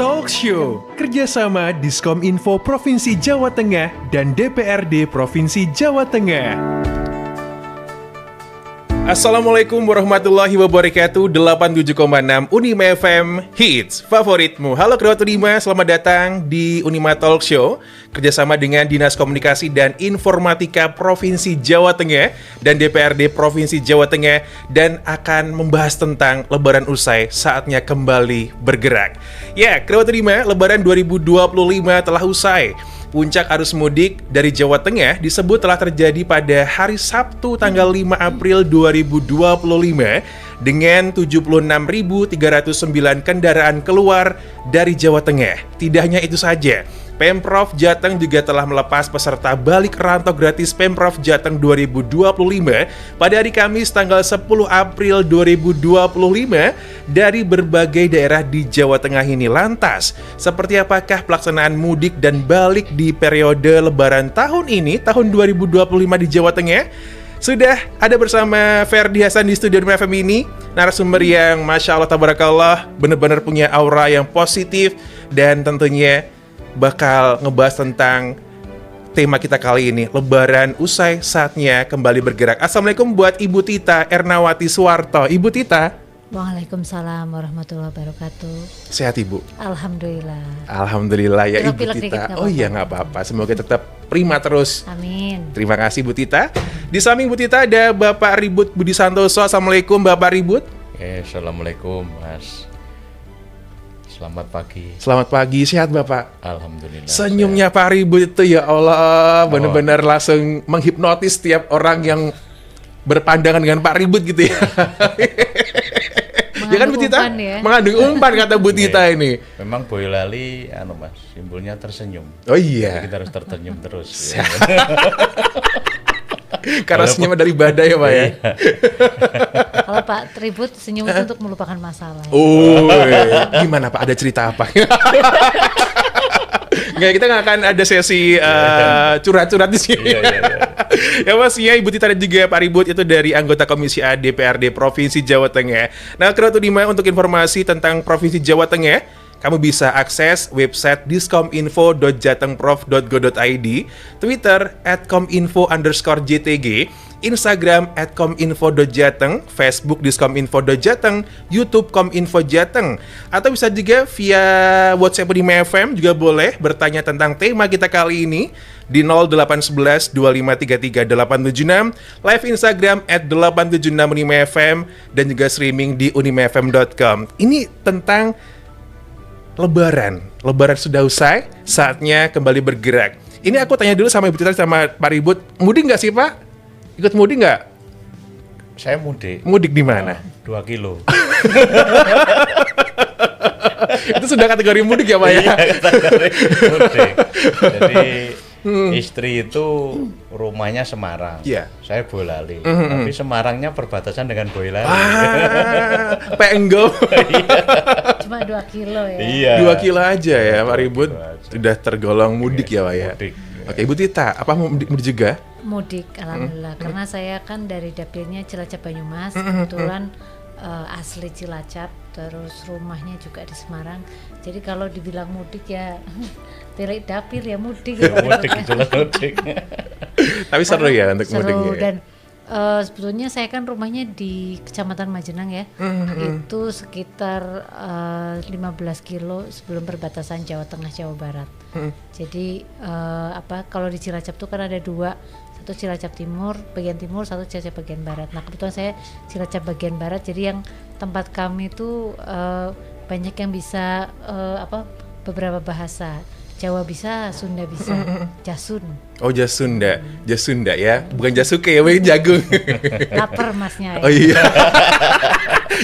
Talk Show, kerjasama Diskominfo Provinsi Jawa Tengah dan DPRD Provinsi Jawa Tengah. Assalamualaikum warahmatullahi wabarakatuh. 87,6 Unima FM Hits favoritmu. Halo Kerabat Unima, selamat datang di Unima Talk Show, kerjasama dengan Dinas Komunikasi dan Informatika Provinsi Jawa Tengah dan DPRD Provinsi Jawa Tengah, dan akan membahas tentang Lebaran usai, saatnya kembali bergerak. Ya, Kerabat Unima, Lebaran 2025 telah usai. Puncak arus mudik dari Jawa Tengah disebut telah terjadi pada hari Sabtu tanggal 5 April 2025 dengan 76.309 kendaraan keluar dari Jawa Tengah. Tidak hanya itu saja, Pemprov Jateng juga telah melepas peserta balik rantau gratis Pemprov Jateng 2025 pada hari Kamis tanggal 10 April 2025 dari berbagai daerah di Jawa Tengah ini. Lantas, seperti apakah pelaksanaan mudik dan balik di periode Lebaran tahun ini, tahun 2025 di Jawa Tengah? Sudah ada bersama Ferdi Hasan di studio FM ini, narasumber yang Masya Allah Tabarakallah benar-benar punya aura yang positif dan tentunya bakal ngebahas tentang tema kita kali ini, Lebaran usai saatnya kembali bergerak. Assalamualaikum buat Ibu Tita Ernawati Suwarto. Ibu Tita. Waalaikumsalam warahmatullahi wabarakatuh. Sehat Ibu? Alhamdulillah. Alhamdulillah ya Ibu Pilek Tita. dikit, Oh iya nggak apa-apa. Semoga tetap prima terus. Amin. Terima kasih Bu Tita. Di samping Bu Tita ada Bapak Ribut Budi Santoso. Assalamualaikum Bapak Ribut. Assalamualaikum Mas. Selamat pagi. Selamat pagi, sehat Bapak? Alhamdulillah. Senyumnya Pak Ribut itu ya Allah, benar-benar langsung menghipnotis setiap orang yang berpandangan dengan Pak Ribut gitu ya. Ya kan Bu Tita? Ya? Mengandung umpan kata Bu Tita ini. Memang Boyolali Mas, simbolnya tersenyum. Oh iya. Jadi kita harus tersenyum terus. Ya. Karena senyum dari badai ya Pak ya. Kalau Pak Tribut senyum itu untuk melupakan masalah. Oh, gimana Pak? Ada cerita apa? Nggak, kita nggak akan ada sesi curhat-curhat di sini. Ya Mas, ya Ibu Tita dan juga Pak Ribut itu dari anggota Komisi A DPRD Provinsi Jawa Tengah. Nah, Kerabat Unima, untuk informasi tentang Provinsi Jawa Tengah, kamu bisa akses website diskominfo.jatengprof.go.id, Twitter @kominfo_JTG, Instagram @kominfo.jateng, Facebook diskominfo.jateng, YouTube Kominfo Jateng, atau bisa juga via WhatsApp Unima FM juga boleh bertanya tentang tema kita kali ini di 0811 2533 876, live Instagram @876 Unima FM, dan juga streaming di unimafm.com. Ini tentang Lebaran sudah usai, saatnya kembali bergerak. Ini aku tanya dulu sama Ibu Tita sama Pak Ribut, mudik nggak sih Pak? Ikut mudik nggak? Saya mudik. Mudik di mana? 2 kilo. Itu sudah kategori mudik ya Pak ya? Iya, kategori mudik. Jadi istri itu rumahnya Semarang. Iya. Saya Boyolali. Tapi Semarangnya perbatasan dengan Boyolali. Penggo. Cuma 2 kilo ya. Iya. 2 kilo aja ya Pak Ribut. Sudah tergolong mudik ya Pak ya? Mudik. Oke, Ibu Tita, apa mudik juga? Mudik, alhamdulillah. Karena saya kan dari dapilnya Cilacap Banyumas, kebetulan asli Cilacap, terus rumahnya juga di Semarang. Jadi kalau dibilang mudik ya tilik dapil ya mudik. Mudik itulah mudik. Tapi seru ya untuk mudik ya. Dan sebetulnya saya kan rumahnya di Kecamatan Majenang ya. Itu sekitar 15 kilo sebelum perbatasan Jawa Tengah Jawa Barat. Jadi kalau di Cilacap tuh kan ada 2, satu Cilacap Timur bagian timur, satu Cilacap bagian barat. Nah kebetulan saya Cilacap bagian barat, jadi yang tempat kami tuh banyak yang bisa beberapa bahasa. Jawa bisa, Sunda bisa, Jasun. Oh Jasunda ya, bukan Jasuke ya, bukan jagung. Laper masnya. Oh iya.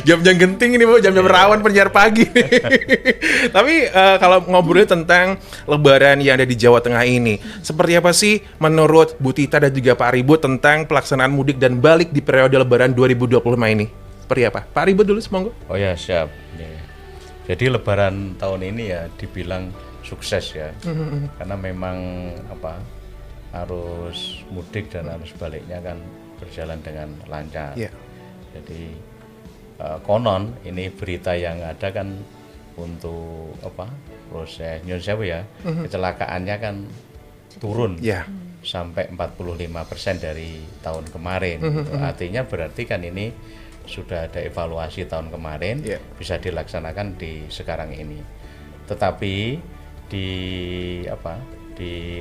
Jam-jam genting ini Bu, jam-jam rawan penyiar pagi. Tapi kalau ngobrolin tentang Lebaran yang ada di Jawa Tengah ini, seperti apa sih menurut Bu Tita dan juga Pak Ribut tentang pelaksanaan mudik dan balik di periode Lebaran 2025 ini? Seperti apa? Pak Ribut dulu, semoga. Oh ya, siap. Ya. Jadi Lebaran tahun ini ya dibilang sukses ya, karena memang arus mudik dan arus baliknya kan berjalan dengan lancar. Jadi konon ini berita yang ada kan untuk proses nyun sewu ya, kecelakaannya kan turun sampai 45% dari tahun kemarin. Gitu. Artinya berarti kan ini sudah ada evaluasi tahun kemarin, bisa dilaksanakan di sekarang ini. Tetapi di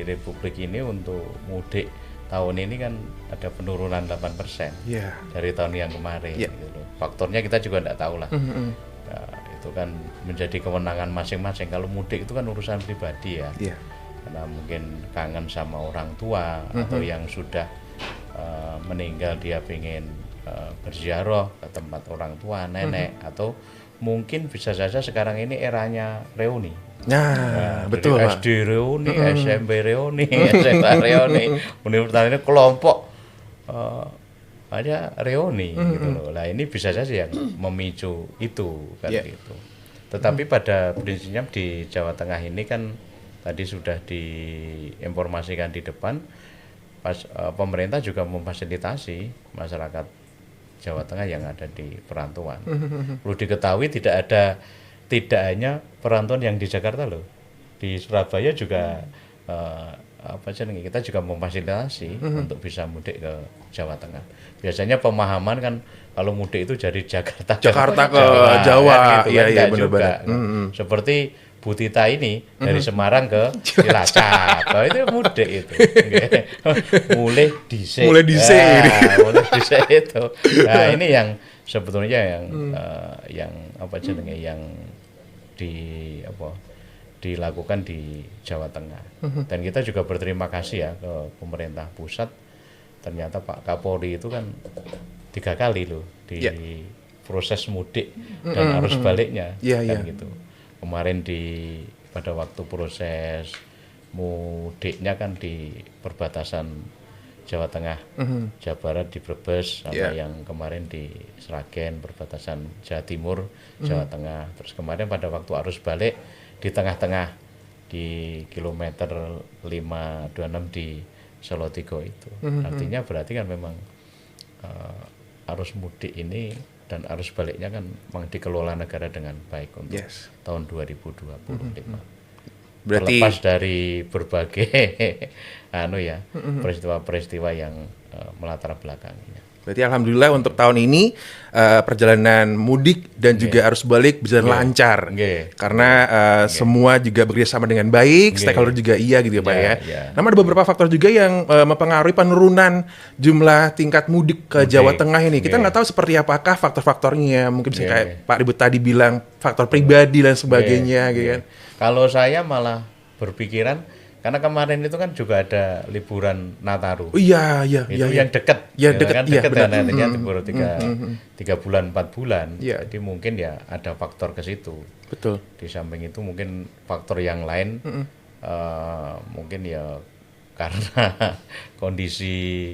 Republik ini untuk mudik tahun ini kan ada penurunan 8% dari tahun yang kemarin. Gitu. Faktornya kita juga tidak tahu lah. Nah, itu kan menjadi kewenangan masing-masing. Kalau mudik itu kan urusan pribadi ya. Karena mungkin kangen sama orang tua atau yang sudah meninggal dia pengen berziarah ke tempat orang tua, nenek, atau mungkin bisa saja sekarang ini eranya reuni. Nah, betul Pak. SD reuni, SMP reuni, SMA reuni, universitas ini kelompok aja reuni gitu loh. Nah ini bisa saja yang memicu itu kan gitu. Tetapi pada prinsipnya di Jawa Tengah ini kan tadi sudah diinformasikan di depan, pemerintah juga memfasilitasi masyarakat Jawa Tengah yang ada di perantauan. Perlu diketahui tidak hanya perantauan yang di Jakarta loh, di Surabaya juga kita juga memfasilitasi untuk bisa mudik ke Jawa Tengah. Biasanya pemahaman kan kalau mudik itu dari Jakarta ke Jawa, gitu, iya benar-benar. Seperti Bu Tita ini dari Semarang ke Cilacap, itu mudik itu. mulai dhisik itu. Nah ini yang sebetulnya yang dilakukan di Jawa Tengah. Dan kita juga berterima kasih ya ke pemerintah pusat. Ternyata Pak Kapolri itu kan 3 kali loh di proses mudik dan arus baliknya kan gitu. Kemarin pada waktu proses mudiknya kan di perbatasan Jawa Tengah, Jawa Barat di Brebes, sama yang kemarin di Sragen, perbatasan Jawa Timur, Jawa Tengah. Terus kemarin pada waktu arus balik di tengah-tengah di kilometer 526 di Solotigo itu. Artinya berarti kan memang arus mudik ini dan arus baliknya kan memang dikelola negara dengan baik untuk tahun 2025. Berarti terlepas dari berbagai peristiwa-peristiwa yang melatar belakangnya. Berarti alhamdulillah untuk tahun ini perjalanan mudik dan juga arus balik bisa lancar. Karena semua juga bekerjasama dengan baik, stakeholder juga gitu ya Pak ya. Namun ada beberapa faktor juga yang mempengaruhi penurunan jumlah tingkat mudik ke Jawa Tengah ini. Kita nggak tahu seperti apakah faktor-faktornya. Mungkin bisa kayak Pak Ribut tadi bilang faktor pribadi dan sebagainya gitu kan. Kalau saya malah berpikiran karena kemarin itu kan juga ada liburan Nataru. Yang dekat. Dekat kan artinya baru 3 bulan 4 bulan. Jadi mungkin ya ada faktor ke situ. Betul. Di samping itu mungkin faktor yang lain mungkin ya karena kondisi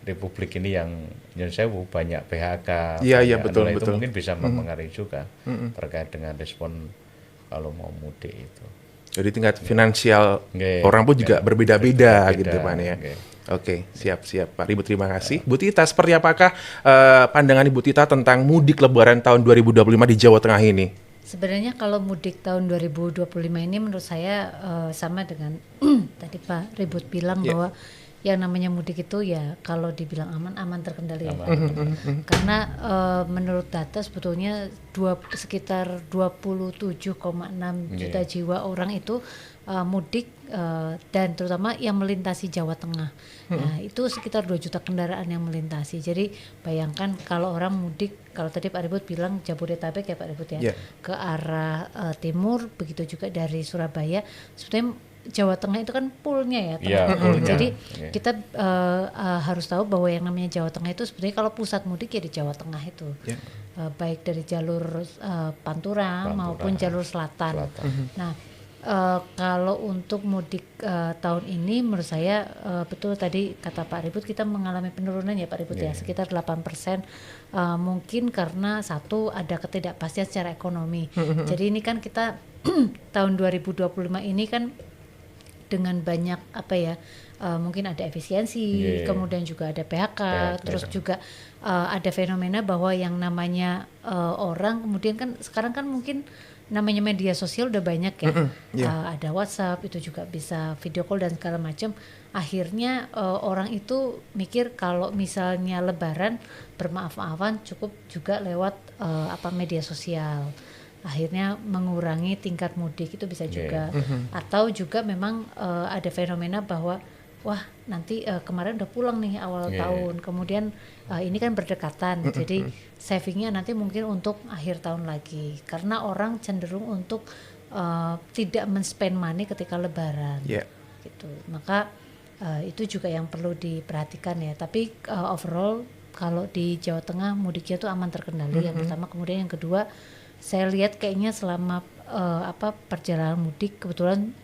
Republik ini yang nyun sewu banyak PHK. Betul. Itu mungkin bisa mempengaruhi juga terkait dengan respon kalau mau mudik itu. Jadi tingkat finansial orang pun juga berbeda-beda gitu Pak ya. Oke, siap Pak Ribut, terima kasih. Bu Tita, seperti apakah pandangan Ibu Tita tentang mudik Lebaran tahun 2025 di Jawa Tengah ini? Sebenarnya kalau mudik tahun 2025 ini menurut saya sama dengan tadi Pak Ribut bilang bahwa yang namanya mudik itu ya kalau dibilang aman terkendali ya. Karena menurut data sebetulnya sekitar 27,6 juta jiwa orang itu mudik dan terutama yang melintasi Jawa Tengah. Nah, itu sekitar 2 juta kendaraan yang melintasi. Jadi bayangkan kalau orang mudik, kalau tadi Pak Ribut bilang Jabodetabek ya Pak Ribut ya, ke arah timur, begitu juga dari Surabaya. Sebetulnya Jawa Tengah itu kan poolnya ya, jadi kita harus tahu bahwa yang namanya Jawa Tengah itu sebenarnya kalau pusat mudik ya di Jawa Tengah itu, baik dari jalur Pantura maupun jalur selatan. Nah, kalau untuk mudik tahun ini menurut saya betul tadi kata Pak Ribut, kita mengalami penurunan ya Pak Ribut ya, sekitar 8%. Mungkin karena satu ada ketidakpastian secara ekonomi. Jadi ini kan kita tahun 2025 ini kan dengan banyak mungkin ada efisiensi, kemudian juga ada PHK, terus juga ada fenomena bahwa yang namanya orang kemudian kan sekarang kan mungkin namanya media sosial udah banyak ya, ada WhatsApp itu juga bisa video call dan segala macam. Akhirnya orang itu mikir kalau misalnya Lebaran bermaaf-maafan cukup juga lewat media sosial. Akhirnya mengurangi tingkat mudik itu bisa juga. Atau juga memang ada fenomena bahwa wah nanti kemarin udah pulang nih awal tahun, kemudian ini kan berdekatan, jadi savingnya nanti mungkin untuk akhir tahun lagi, karena orang cenderung untuk tidak men-spend money ketika Lebaran, gitu. Maka itu juga yang perlu diperhatikan ya. Tapi overall kalau di Jawa Tengah mudiknya tuh aman terkendali. Yang pertama, kemudian yang kedua, saya lihat kayaknya selama perjalanan mudik kebetulan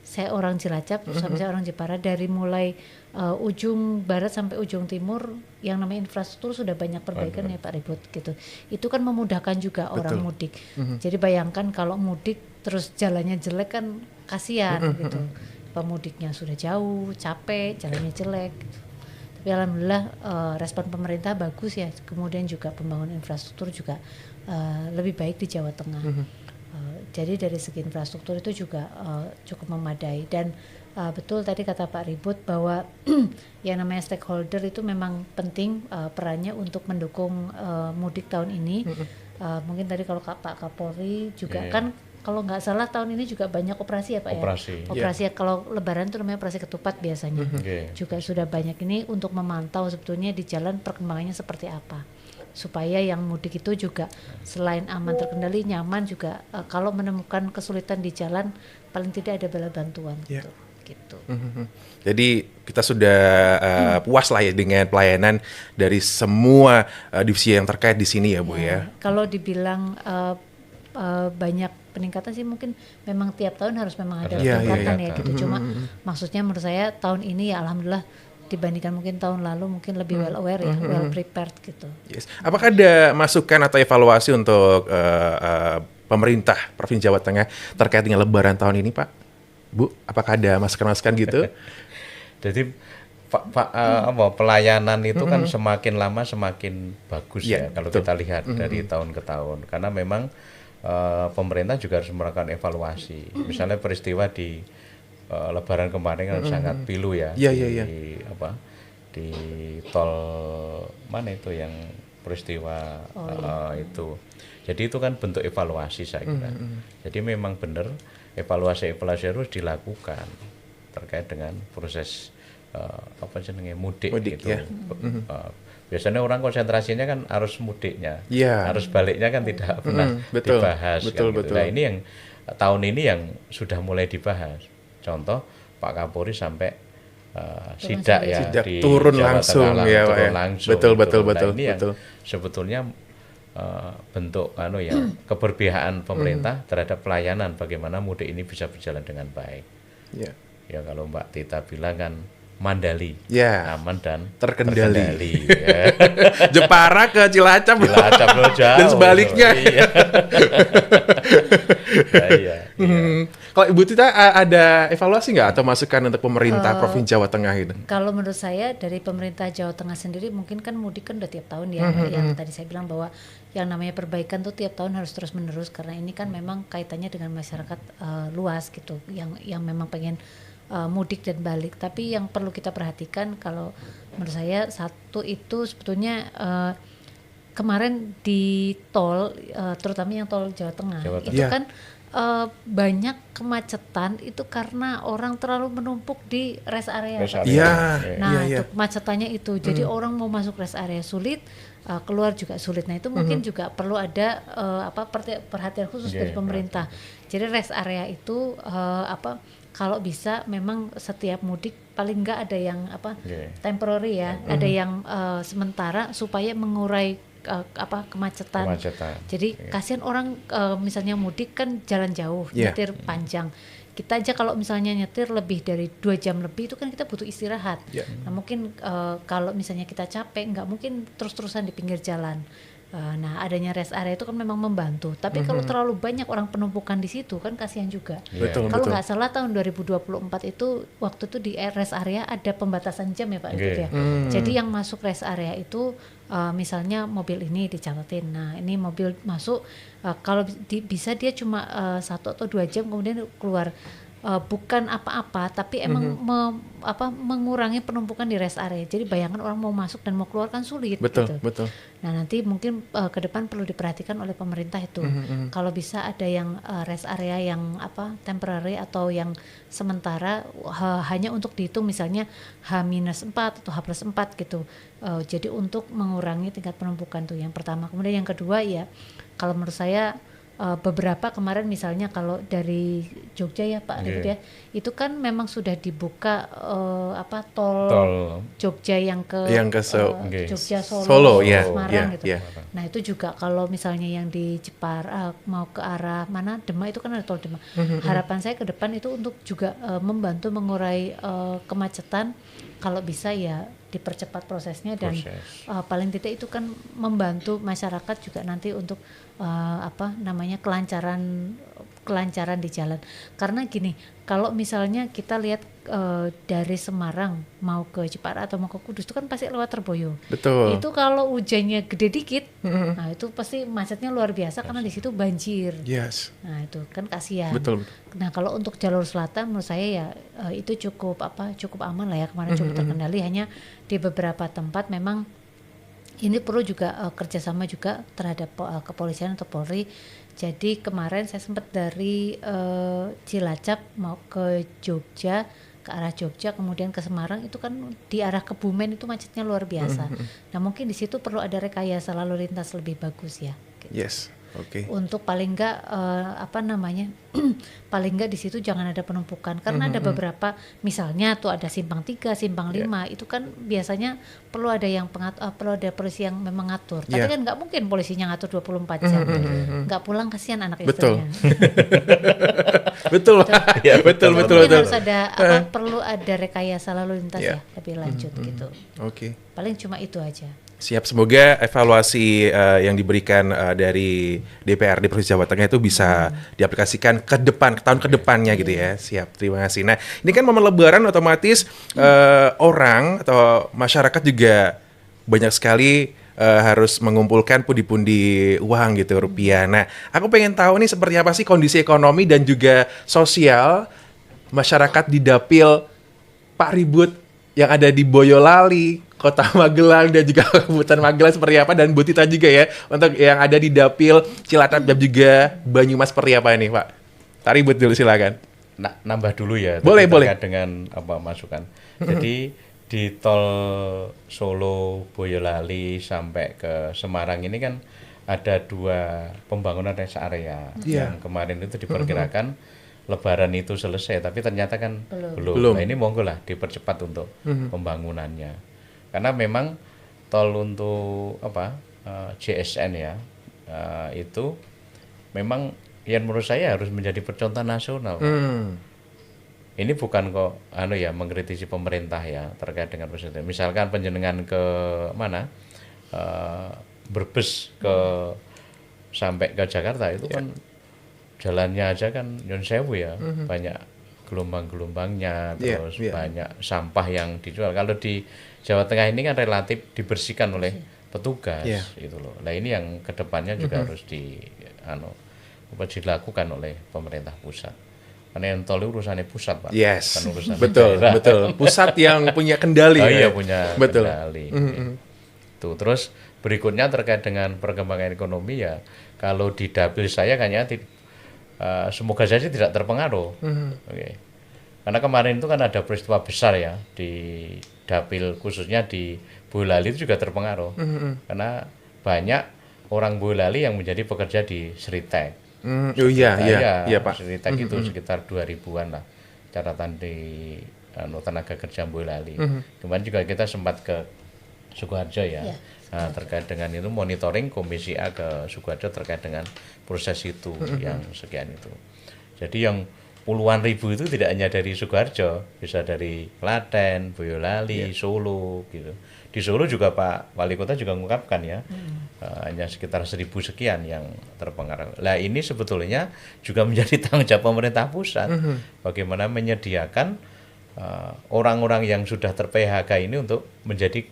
saya orang Cilacap, sampai saya orang Jepara, dari mulai ujung barat sampai ujung timur yang namanya infrastruktur sudah banyak perbaikan ya Pak Ribut gitu. Itu kan memudahkan juga orang mudik. Jadi bayangkan kalau mudik terus jalannya jelek kan kasihan gitu. Pemudiknya sudah jauh, capek, jalannya jelek gitu. Tapi alhamdulillah respon pemerintah bagus ya. Kemudian juga pembangunan infrastruktur juga lebih baik di Jawa Tengah. Jadi dari segi infrastruktur itu juga cukup memadai. Dan betul tadi kata Pak Ribut bahwa yang namanya stakeholder itu memang penting perannya untuk mendukung mudik tahun ini. Mungkin tadi kalau Pak Kapolri juga kan kalau nggak salah tahun ini juga banyak operasi ya Pak operasi ya. Kalau Lebaran itu namanya operasi ketupat biasanya. Juga sudah banyak ini untuk memantau sebetulnya di jalan perkembangannya seperti apa, supaya yang mudik itu juga selain aman terkendali, nyaman juga, kalau menemukan kesulitan di jalan paling tidak ada bala bantuan gitu. Jadi kita sudah puas lah ya dengan pelayanan dari semua divisi yang terkait di sini ya Bu ya. Kalau dibilang banyak peningkatan sih mungkin memang tiap tahun harus memang ada peningkatan ya gitu. Cuma maksudnya menurut saya tahun ini ya alhamdulillah dibandingkan mungkin tahun lalu mungkin lebih well aware ya, well prepared gitu. Apakah ada masukan atau evaluasi untuk pemerintah Provinsi Jawa Tengah terkait dengan Lebaran tahun ini Pak? Bu, apakah ada masukan-masukan gitu? Jadi pelayanan itu kan semakin lama semakin bagus ya kalau kita lihat dari tahun ke tahun, karena memang pemerintah juga harus melakukan evaluasi. Misalnya peristiwa di Lebaran kemarin kan sangat pilu ya, di tol mana itu yang peristiwa itu. Jadi itu kan bentuk evaluasi saya kira. Jadi memang benar evaluasi harus dilakukan terkait dengan proses mudik gitu. Biasanya orang konsentrasinya kan arus mudiknya, arus baliknya kan tidak pernah dibahas. Betul. Nah ini yang tahun ini yang sudah mulai dibahas. Contoh Pak Kapolri sampai sidak di turun Jawa langsung Tengah, ya turun Pak. langsung. Betul. Ini yang sebetulnya bentuk keberpihakan pemerintah terhadap pelayanan, bagaimana mudik ini bisa berjalan dengan baik. Ya kalau Mbak Tita bilang kan mandali, aman dan terkendali. Jepara ke Cilacap loh, jauh, dan sebaliknya. Kalau Ibu Tita ada evaluasi nggak atau masukan untuk pemerintah Provinsi Jawa Tengah gitu? Kalau menurut saya dari pemerintah Jawa Tengah sendiri mungkin kan mudik kan udah tiap tahun ya, yang tadi saya bilang bahwa yang namanya perbaikan tuh tiap tahun harus terus menerus, karena ini kan memang kaitannya dengan masyarakat luas gitu, yang memang pengen mudik dan balik. Tapi yang perlu kita perhatikan kalau menurut saya satu itu sebetulnya kemarin di tol, terutama yang tol Jawa Tengah. Itu kan banyak kemacetan itu karena orang terlalu menumpuk di rest area. Itu kemacetannya itu. Jadi orang mau masuk rest area sulit, keluar juga sulit. Nah itu mungkin juga perlu ada perhatian khusus dari pemerintah. Jadi rest area itu kalau bisa memang setiap mudik paling enggak ada yang temporary ya, ada yang sementara supaya mengurai kemacetan. Jadi kasihan orang misalnya mudik kan jalan jauh, nyetir panjang. Kita aja kalau misalnya nyetir lebih dari 2 jam lebih itu kan kita butuh istirahat. Nah mungkin kalau misalnya kita capek nggak mungkin terus-terusan di pinggir jalan. Nah, adanya rest area itu kan memang membantu. Tapi kalau terlalu banyak orang penumpukan di situ kan kasihan juga. Betul, Kalau betul. nggak salah tahun 2024 itu waktu itu di rest area ada pembatasan jam ya Pak Dut ya. Jadi yang masuk rest area itu misalnya mobil ini dicatatin. Nah, ini mobil masuk kalau bisa dia cuma 1 atau 2 jam kemudian keluar. Bukan apa-apa, tapi emang mengurangi penumpukan di rest area. Jadi bayangkan orang mau masuk dan mau keluar kan sulit. Betul, gitu. betul. Nah nanti mungkin ke depan perlu diperhatikan oleh pemerintah itu. Kalau bisa ada yang rest area yang temporary atau yang sementara hanya untuk dihitung misalnya H-4 atau H+4 gitu. Jadi untuk mengurangi tingkat penumpukan tuh yang pertama. Kemudian yang kedua ya kalau menurut saya beberapa kemarin misalnya kalau dari Jogja ya Pak gitu ya, itu kan memang sudah dibuka tol Jogja yang ke Jogja Solo Semarang gitu. Nah itu juga kalau misalnya yang di Jepara mau ke arah mana Demak itu kan ada tol Demak. Harapan saya ke depan itu untuk juga membantu mengurai kemacetan, kalau bisa ya dipercepat prosesnya dan paling tidak itu kan membantu masyarakat juga nanti untuk kelancaran di jalan. Karena gini, kalau misalnya kita lihat dari Semarang mau ke Jepara atau mau ke Kudus itu kan pasti lewat Terboyo. Betul. Itu kalau hujannya gede dikit, nah itu pasti macetnya luar biasa karena di situ banjir. Yes. Nah itu kan kasihan. Betul. Nah kalau untuk jalur selatan menurut saya ya itu cukup aman lah ya, kemarin cukup terkendali. Hanya di beberapa tempat memang ini perlu juga kerjasama juga terhadap kepolisian atau Polri. Jadi kemarin saya sempat dari Cilacap mau ke Jogja, ke arah Jogja kemudian ke Semarang, itu kan di arah Kebumen itu macetnya luar biasa. Nah mungkin di situ perlu ada rekayasa lalu lintas lebih bagus ya. Yes. Oke. Untuk paling enggak paling enggak di situ jangan ada penumpukan karena ada beberapa misalnya tuh ada simpang 3, simpang 5 itu kan biasanya perlu ada yang perlu ada polisi yang memang ngatur. Tapi kan nggak mungkin polisinya ngatur 24 jam. Nggak pulang kasihan anak istrinya. Betul. Ya, betul. Harus ada perlu ada rekayasa lalu lintas ya lebih lanjut gitu. Oke. Paling cuma itu aja. Siap, semoga evaluasi yang diberikan dari DPRD Provinsi Jawa Tengah itu bisa diaplikasikan ke tahun ke depannya gitu ya. Siap, terima kasih. Nah, ini kan momen Lebaran otomatis orang atau masyarakat juga banyak sekali harus mengumpulkan pundi-pundi uang gitu, rupiah. Nah, aku pengen tahu nih seperti apa sih kondisi ekonomi dan juga sosial masyarakat di Dapil Pak Ribut yang ada di Boyolali, Kota Magelang dan juga Kabupaten Magelang seperti apa, dan Bu Tita juga ya untuk yang ada di Dapil Cilacap dan juga Banyumas seperti apa ini Pak? Ribut dulu silakan. Nambah dulu ya. Boleh. Dengan masukan. Jadi di tol Solo Boyolali sampai ke Semarang ini kan ada 2 pembangunan rest area yang kemarin itu diperkirakan Lebaran itu selesai, tapi ternyata kan belum. Nah ini monggo lah dipercepat untuk pembangunannya. Karena memang tol untuk JSN ya itu memang yang menurut saya harus menjadi percontohan nasional. Ini bukan kok mengkritisi pemerintah ya terkait dengan proses. Misalkan penjenengan ke mana Brebes sampai ke Jakarta itu kan jalannya aja kan Nyon Sewu ya, banyak gelombang-gelombangnya, terus banyak sampah yang dijual. Kalau di Jawa Tengah ini kan relatif dibersihkan oleh petugas gitu loh. Nah ini yang kedepannya juga harus dilakukan oleh pemerintah pusat. Karena yang tol urusannya pusat Pak. Yes. Bukan urusan betul. Pusat yang punya kendali. Punya kendali. Tuh, terus berikutnya terkait dengan perkembangan ekonomi ya, kalau di Dapil saya kayaknya semoga saja tidak terpengaruh. Karena kemarin itu kan ada peristiwa besar ya di Dapil, khususnya di Boyolali itu juga terpengaruh. Karena banyak orang Boyolali yang menjadi pekerja di Sritek. Iya Pak. Sritek itu sekitar 2000-an lah catatan di tenaga kerja Boyolali. Kemarin juga kita sempat ke Sukoharjo ya. Nah, terkait dengan itu monitoring Komisi A ke Sukoharjo terkait dengan proses itu yang sekian itu. Jadi yang puluhan ribu itu tidak hanya dari Sukoharjo, bisa dari Klaten, Boyolali, Solo gitu. Di Solo juga Pak Wali Kota juga mengungkapkan ya, hanya sekitar 1.000 sekian yang terpengaruh. Nah ini sebetulnya juga menjadi tanggung jawab pemerintah pusat, bagaimana menyediakan orang-orang yang sudah ter-PHK ini untuk menjadi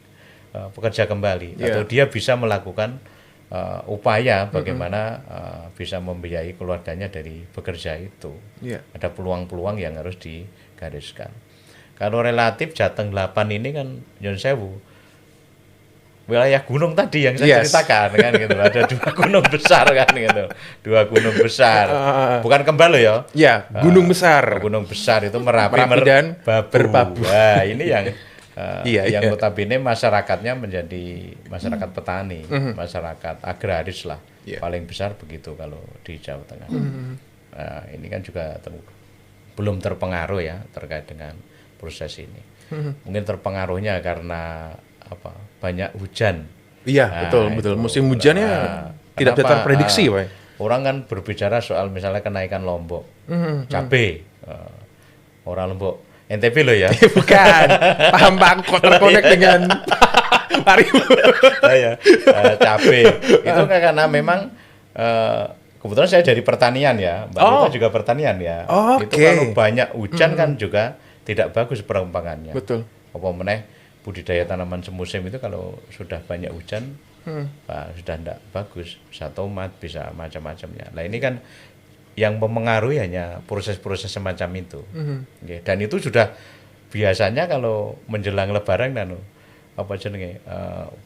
pekerja kembali, atau dia bisa melakukan upaya bagaimana bisa membiayai keluarganya dari bekerja itu. Ada peluang-peluang yang harus digariskan. Kalau relatif Jateng 8 ini kan Nyun Sewu, wilayah gunung tadi yang saya ceritakan kan gitu. Ada 2 gunung besar kan gitu. 2 gunung besar. Bukan kembal loh ya. Iya, gunung besar. Gunung besar itu Merapi dan Merbabu. Wah, ini yang yang notabene masyarakatnya menjadi masyarakat petani, masyarakat agraris lah. Paling besar begitu kalau di Jawa Tengah. Nah, ini kan juga belum terpengaruh ya terkait dengan proses ini. Mungkin terpengaruhnya karena banyak hujan. Iya, betul. Musim hujannya tidak bisa terprediksi, Pak. Orang kan berbicara soal misalnya kenaikan Lombok, cabai. Orang Lombok, NTB loh ya. Bukan. Paham Pak, kok terkonek dengan cabai. Itu karena memang kebetulan saya dari pertanian ya, Mbak Rita juga pertanian ya. Itu kalau banyak hujan kan juga tidak bagus perkembangannya. Betul. Apa meneh budidaya tanaman semusim itu kalau sudah banyak hujan, sudah tidak bagus, bisa tomat, bisa macam-macamnya. Nah ini kan yang mempengaruhi hanya proses-proses semacam itu. Dan itu sudah biasanya kalau menjelang Lebaran dan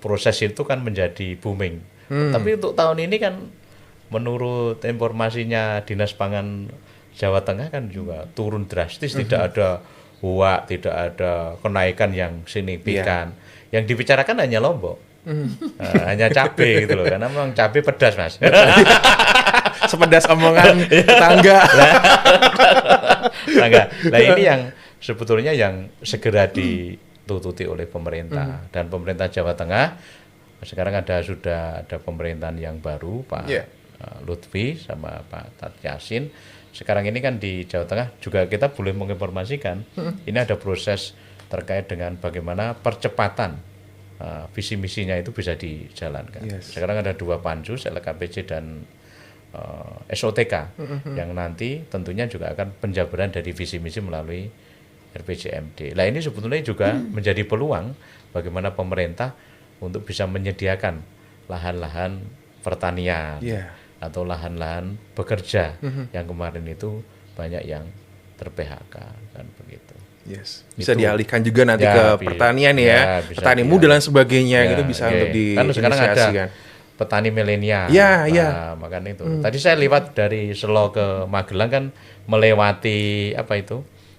proses itu kan menjadi booming. Tapi untuk tahun ini kan menurut informasinya Dinas Pangan Jawa Tengah kan juga turun drastis, tidak ada tidak ada kenaikan yang signifikan. Yang dibicarakan hanya Lombok, hanya cabai gitu loh, karena memang cabai pedas Mas. Sepedas omongan tetangga. Nah ini yang sebetulnya yang segera ditututi oleh pemerintah dan pemerintah Jawa Tengah. Sekarang sudah ada pemerintahan yang baru Pak Lutfi sama Pak Tat Yasin. Sekarang ini kan di Jawa Tengah juga kita boleh menginformasikan ini ada proses terkait dengan bagaimana percepatan visi misinya itu bisa dijalankan. Sekarang ada 2 pansus, LKPC dan SOTK yang nanti tentunya juga akan penjabaran dari visi misi melalui RPJMD. Nah ini sebetulnya juga menjadi peluang bagaimana pemerintah untuk bisa menyediakan lahan-lahan pertanian atau lahan-lahan bekerja yang kemarin itu banyak yang ter-PHK kan begitu. Bisa dialihkan juga nanti ke pertanian ya, petani muda dan sebagainya gitu bisa untuk kan sekarang ada petani milenial. Makanya itu. Tadi saya lewat dari Selo ke Magelang kan melewati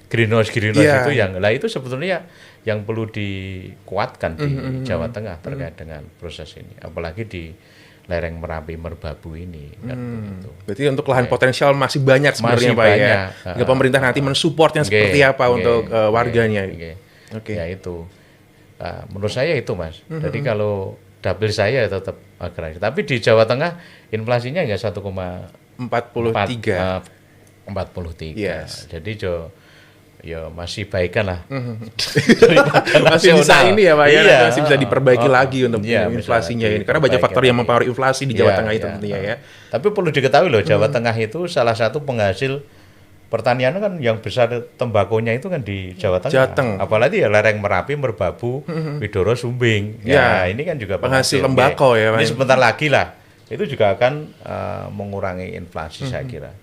greenhouse itu yang itu sebetulnya yang perlu dikuatkan di Jawa Tengah terkait dengan proses ini, apalagi di lereng Merapi Merbabu ini kan begitu. Berarti untuk lahan potensial masih banyak sebenarnya Pak ya. Tinggal pemerintah nanti mensupportnya seperti apa untuk warganya. Ya itu. Menurut saya itu Mas. Jadi kalau dapil saya tetap agraris. Tapi di Jawa Tengah inflasinya hanya 1,43. Jadi masih baikan lah. Masih bisa ini ya Pak ya, masih bisa diperbaiki lagi untuk inflasinya ini. Karena banyak faktor yang mempengaruhi inflasi di Jawa Tengah itu tentunya ya. Tapi perlu diketahui loh, Jawa Tengah itu salah satu penghasil pertanian kan yang besar tembakonya itu kan di Jawa Tengah. Apalagi ya lereng Merapi, Merbabu, Widoro, Sumbing. Ini kan juga penghasil tembakau ya Pak. Ini sebentar lagi lah. Itu juga akan mengurangi inflasi saya kira.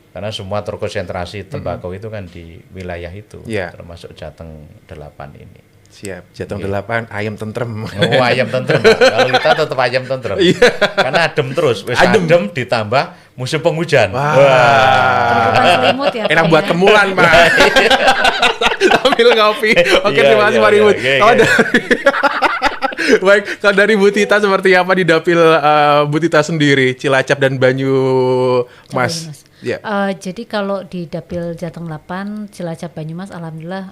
Karena semua terkonsentrasi tembakau itu kan di wilayah itu, termasuk Jateng 8 ini. Siap, Jateng 8 ayam tentrem. Oh, ayam tentrem. Kalau kita tetap ayam tentrem. Karena adem terus, adem ditambah musim penghujan. Selimut ya, enak buat kemulan, Pak. Sambil ngopi. Oke, terima kasih Pak Ribut. Baik, kalau dari Bu Tita seperti apa di dapil Bu Tita sendiri, Cilacap dan Banyumas? Jadi kalau di dapil Jateng 8, Cilacap, Banyumas, alhamdulillah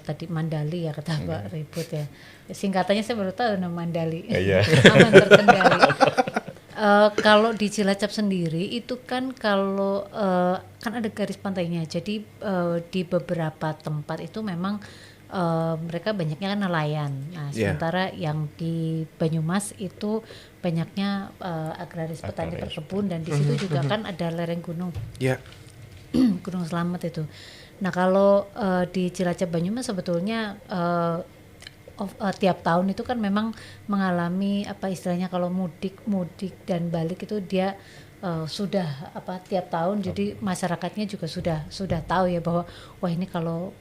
tadi Mandali ya kata Mbak Ribut ya. Singkatannya saya baru tahu nama Mandali. Aman terkendali. Kalau di Cilacap sendiri itu kan kalau kan ada garis pantainya, jadi di beberapa tempat itu memang mereka banyaknya kan nelayan. Nah, sementara yang di Banyumas itu banyaknya agraris, petani berkebun, dan di situ juga kan ada lereng gunung. Ya. Gunung Slamet itu. Nah, kalau di Cilacap Banyumas sebetulnya tiap tahun itu kan memang mengalami apa istilahnya, kalau mudik dan balik itu dia sudah tiap tahun, jadi masyarakatnya juga sudah tahu ya bahwa wah ini kalau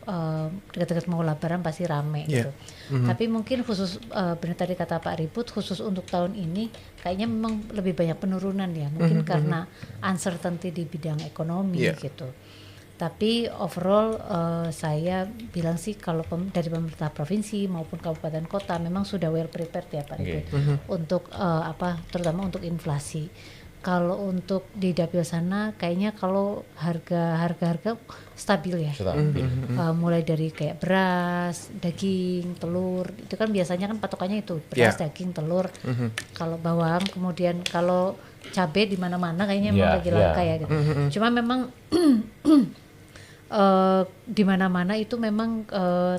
dekat-dekat mau Lebaran pasti rame gitu. Tapi mungkin khusus benar tadi kata Pak Ribut, khusus untuk tahun ini kayaknya memang lebih banyak penurunan ya, mungkin karena uncertainty di bidang ekonomi gitu. Tapi overall saya bilang sih kalau dari pemerintah provinsi maupun kabupaten kota memang sudah well prepared ya Pak Ribut untuk terutama untuk inflasi. Kalau untuk di dapil sana kayaknya kalau harga stabil ya. Mulai dari kayak beras, daging, telur, itu kan biasanya kan patokannya itu beras, daging, telur. Kalau bawang, kemudian kalau cabai di mana-mana kayaknya memang lagi langka ya gitu. Cuma memang di mana-mana itu memang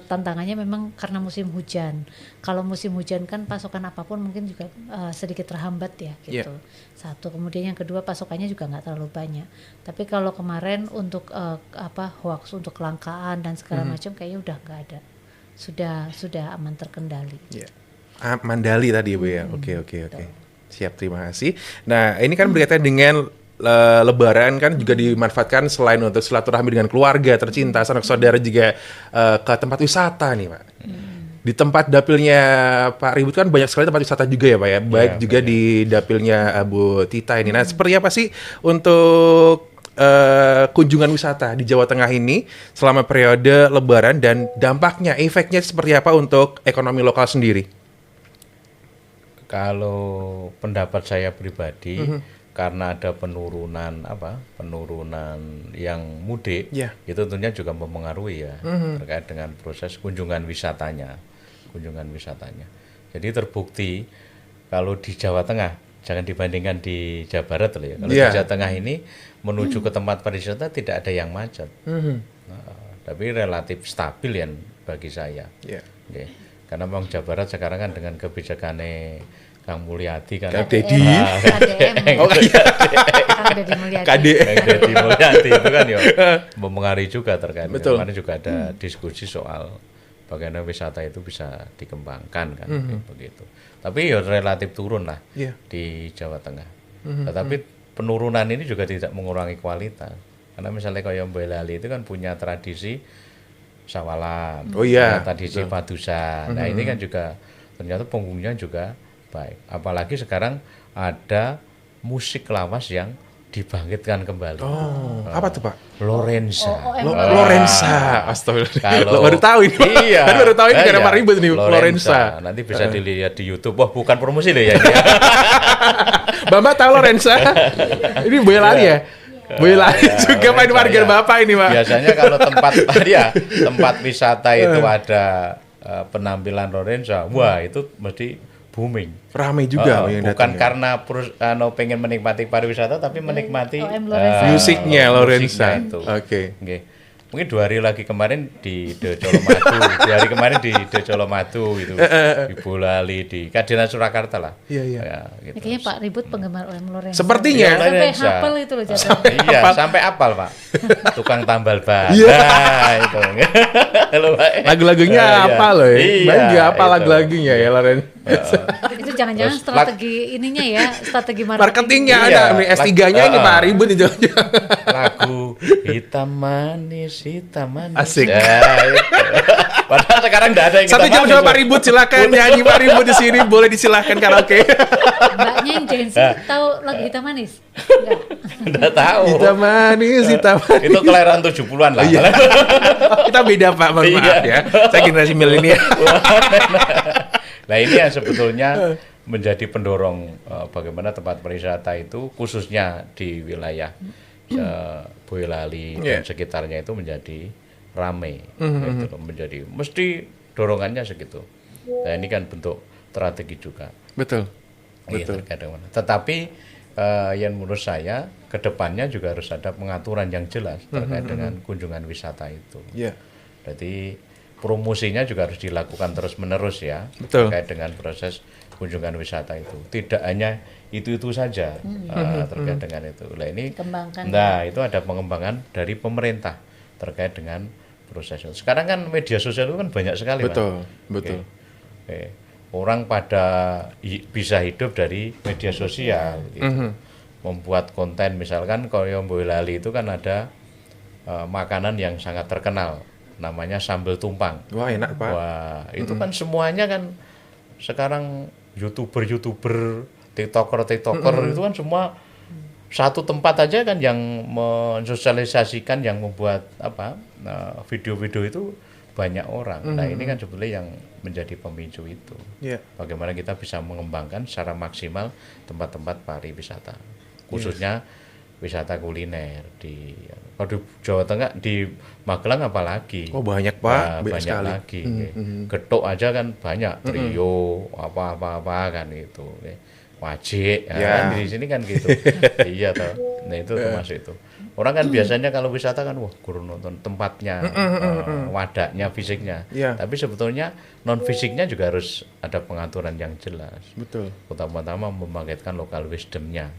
tantangannya memang karena musim hujan. Kalau musim hujan kan pasokan apapun mungkin juga sedikit terhambat ya gitu. Satu, kemudian yang kedua pasokannya juga nggak terlalu banyak. Tapi kalau kemarin untuk hoax untuk kelangkaan dan segala macam kayaknya udah nggak ada. Sudah aman terkendali. Mandali tadi Bu ya. Oke. Siap, terima kasih. Nah, ini kan berkaitan dengan Lebaran kan juga dimanfaatkan selain untuk silaturahmi dengan keluarga tercinta, sanak saudara, juga ke tempat wisata nih Pak. Di tempat dapilnya Pak Ribut kan banyak sekali tempat wisata juga ya Pak ya, baik juga di dapilnya Bu Tita ini. Nah, seperti apa sih untuk kunjungan wisata di Jawa Tengah ini selama periode Lebaran, dan dampaknya, efeknya seperti apa untuk ekonomi lokal sendiri? Kalau pendapat saya pribadi, karena ada penurunan yang mudik, itu tentunya juga mempengaruhi ya terkait dengan proses kunjungan wisatanya. Jadi terbukti kalau di Jawa Tengah, jangan dibandingkan di Jawa Barat loh ya. Kalau di Jawa Tengah ini menuju ke tempat pariwisata tidak ada yang macet, tapi relatif stabil ya bagi saya. Karena memang Jawa Barat sekarang kan dengan kebijakannya Kang Mulyadi kan, Kang Deddy, Deddy Mulyadi itu kan ya mempengaruhi juga terkait. Kemarin juga ada diskusi soal bagaimana wisata itu bisa dikembangkan kan, begitu. Tapi ya relatif turun lah di Jawa Tengah. Tetapi penurunan ini juga tidak mengurangi kualitas. Karena misalnya kayak Boyolali itu kan punya tradisi sawalan, tradisi padusan. Nah ini kan juga ternyata pengunjungnya juga baik. Apalagi sekarang ada musik lawas yang dibangkitkan kembali. Apa tuh Pak? Lorenza. Lorenza. Astagfirullah. Baru tahu ini. Iya. Baru tahu ini karena Pak Ribut nih, Lorenza. Nanti bisa dilihat di YouTube. Wah, bukan promosi loh ya ini. Bapak tahu Lorenza? Ini Boyolali ya? Boyolali juga main warga Bapak ini Pak. Biasanya kalau tempat wisata itu ada penampilan Lorenza, wah itu mesti booming. Ramai juga yang bukan datang, karena pengen menikmati pariwisata, tapi menikmati musiknya Lorenza itu. Oke. Mungkin 2 hari lagi kemarin di De Colomadu, 2 hari kemarin di De Colomadu itu, di Boyolali, di Kadilan Surakarta lah. Iya. Ya, gitu. Kayaknya Pak Ribut penggemar OM Lorenza. Sepertinya. Sampai hafal itu loh jatuh. Iya, sampai apal Pak. Tukang tambal ban. Iya. Itu. Lagu-lagunya apa loh ya? Bagi apa lagu-lagunya ya Lorenza? Itu jangan-jangan strategi ininya ya, strategi marketingnya ada. S3-nya ini Pak Ribut itu. Lagu hitam manis. Asik. Padahal sekarang enggak ada yang Satu jam coba Pak Ribut, silakan nyanyi Pak Ribut di sini, boleh disilahkan karaoke. Mbaknya yang Gen Z tahu lagu hitam manis? Enggak tahu. Hitam manis. Itu kelahiran 70-an lah. Kita beda Pak, mohon maaf ya. Saya generasi milenial. Nah ini yang sebetulnya menjadi pendorong bagaimana tempat pariwisata itu khususnya di wilayah Boyolali dan sekitarnya itu menjadi ramai, menjadi mesti dorongannya segitu. Nah ini kan bentuk strategi juga. Betul. Betul. Terkait dengan. Tetapi yang menurut saya kedepannya juga harus ada pengaturan yang jelas terkait dengan kunjungan wisata itu. Ya. Jadi promosinya juga harus dilakukan terus-menerus ya. Betul. Terkait dengan proses kunjungan wisata itu. Tidak hanya itu saja terkait dengan itu. Nah ini, Dikembangkan. itu ada pengembangan dari pemerintah terkait dengan proses itu. Sekarang kan media sosial itu kan banyak sekali, Betul, Mas. betul. Oke. Orang pada bisa hidup dari media sosial gitu. Membuat konten misalkan kalau Boyolali itu kan ada makanan yang sangat terkenal namanya sambal tumpang. Wah, enak, Pak. Wah, itu kan semuanya kan sekarang YouTuber, TikToker itu kan semua satu tempat aja kan yang mensosialisasikan, yang membuat video-video itu banyak orang. Nah, ini kan sebetulnya yang menjadi pemicu itu. Iya. Bagaimana kita bisa mengembangkan secara maksimal tempat-tempat pariwisata, khususnya wisata kuliner kalau di Jawa Tengah, di Magelang apalagi. Oh, banyak, Pak. Banyak sekali. lagi. Getuk aja kan banyak, trio apa-apa kan itu. Wajik kan di sini kan gitu. Iya toh. Nah itu termasuk itu. Orang kan biasanya kalau wisata kan wah guru nonton tempatnya, wadahnya, fisiknya. Yeah. Tapi sebetulnya non fisiknya juga harus ada pengaturan yang jelas. Betul. Utama-tama membangkitkan local wisdomnya,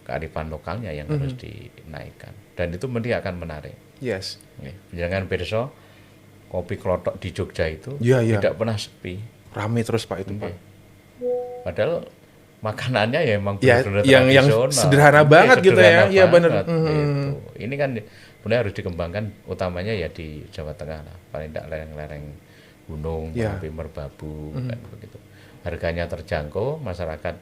kearifan lokalnya yang harus dinaikkan. Dan itu nanti akan menarik. Yes. Jangan perso kopi klotok di Jogja itu tidak pernah sepi. Rame terus, Pak, itu, Pak. Padahal makanannya ya emang Ya, benar-benar yang tradisional. sederhana banget gitu ya. Iya, benar. Gitu. Ini kan benar harus dikembangkan utamanya ya di Jawa Tengah lah. Paling tidak lereng-lereng gunung, merbabu kan begitu. Harganya terjangkau, masyarakat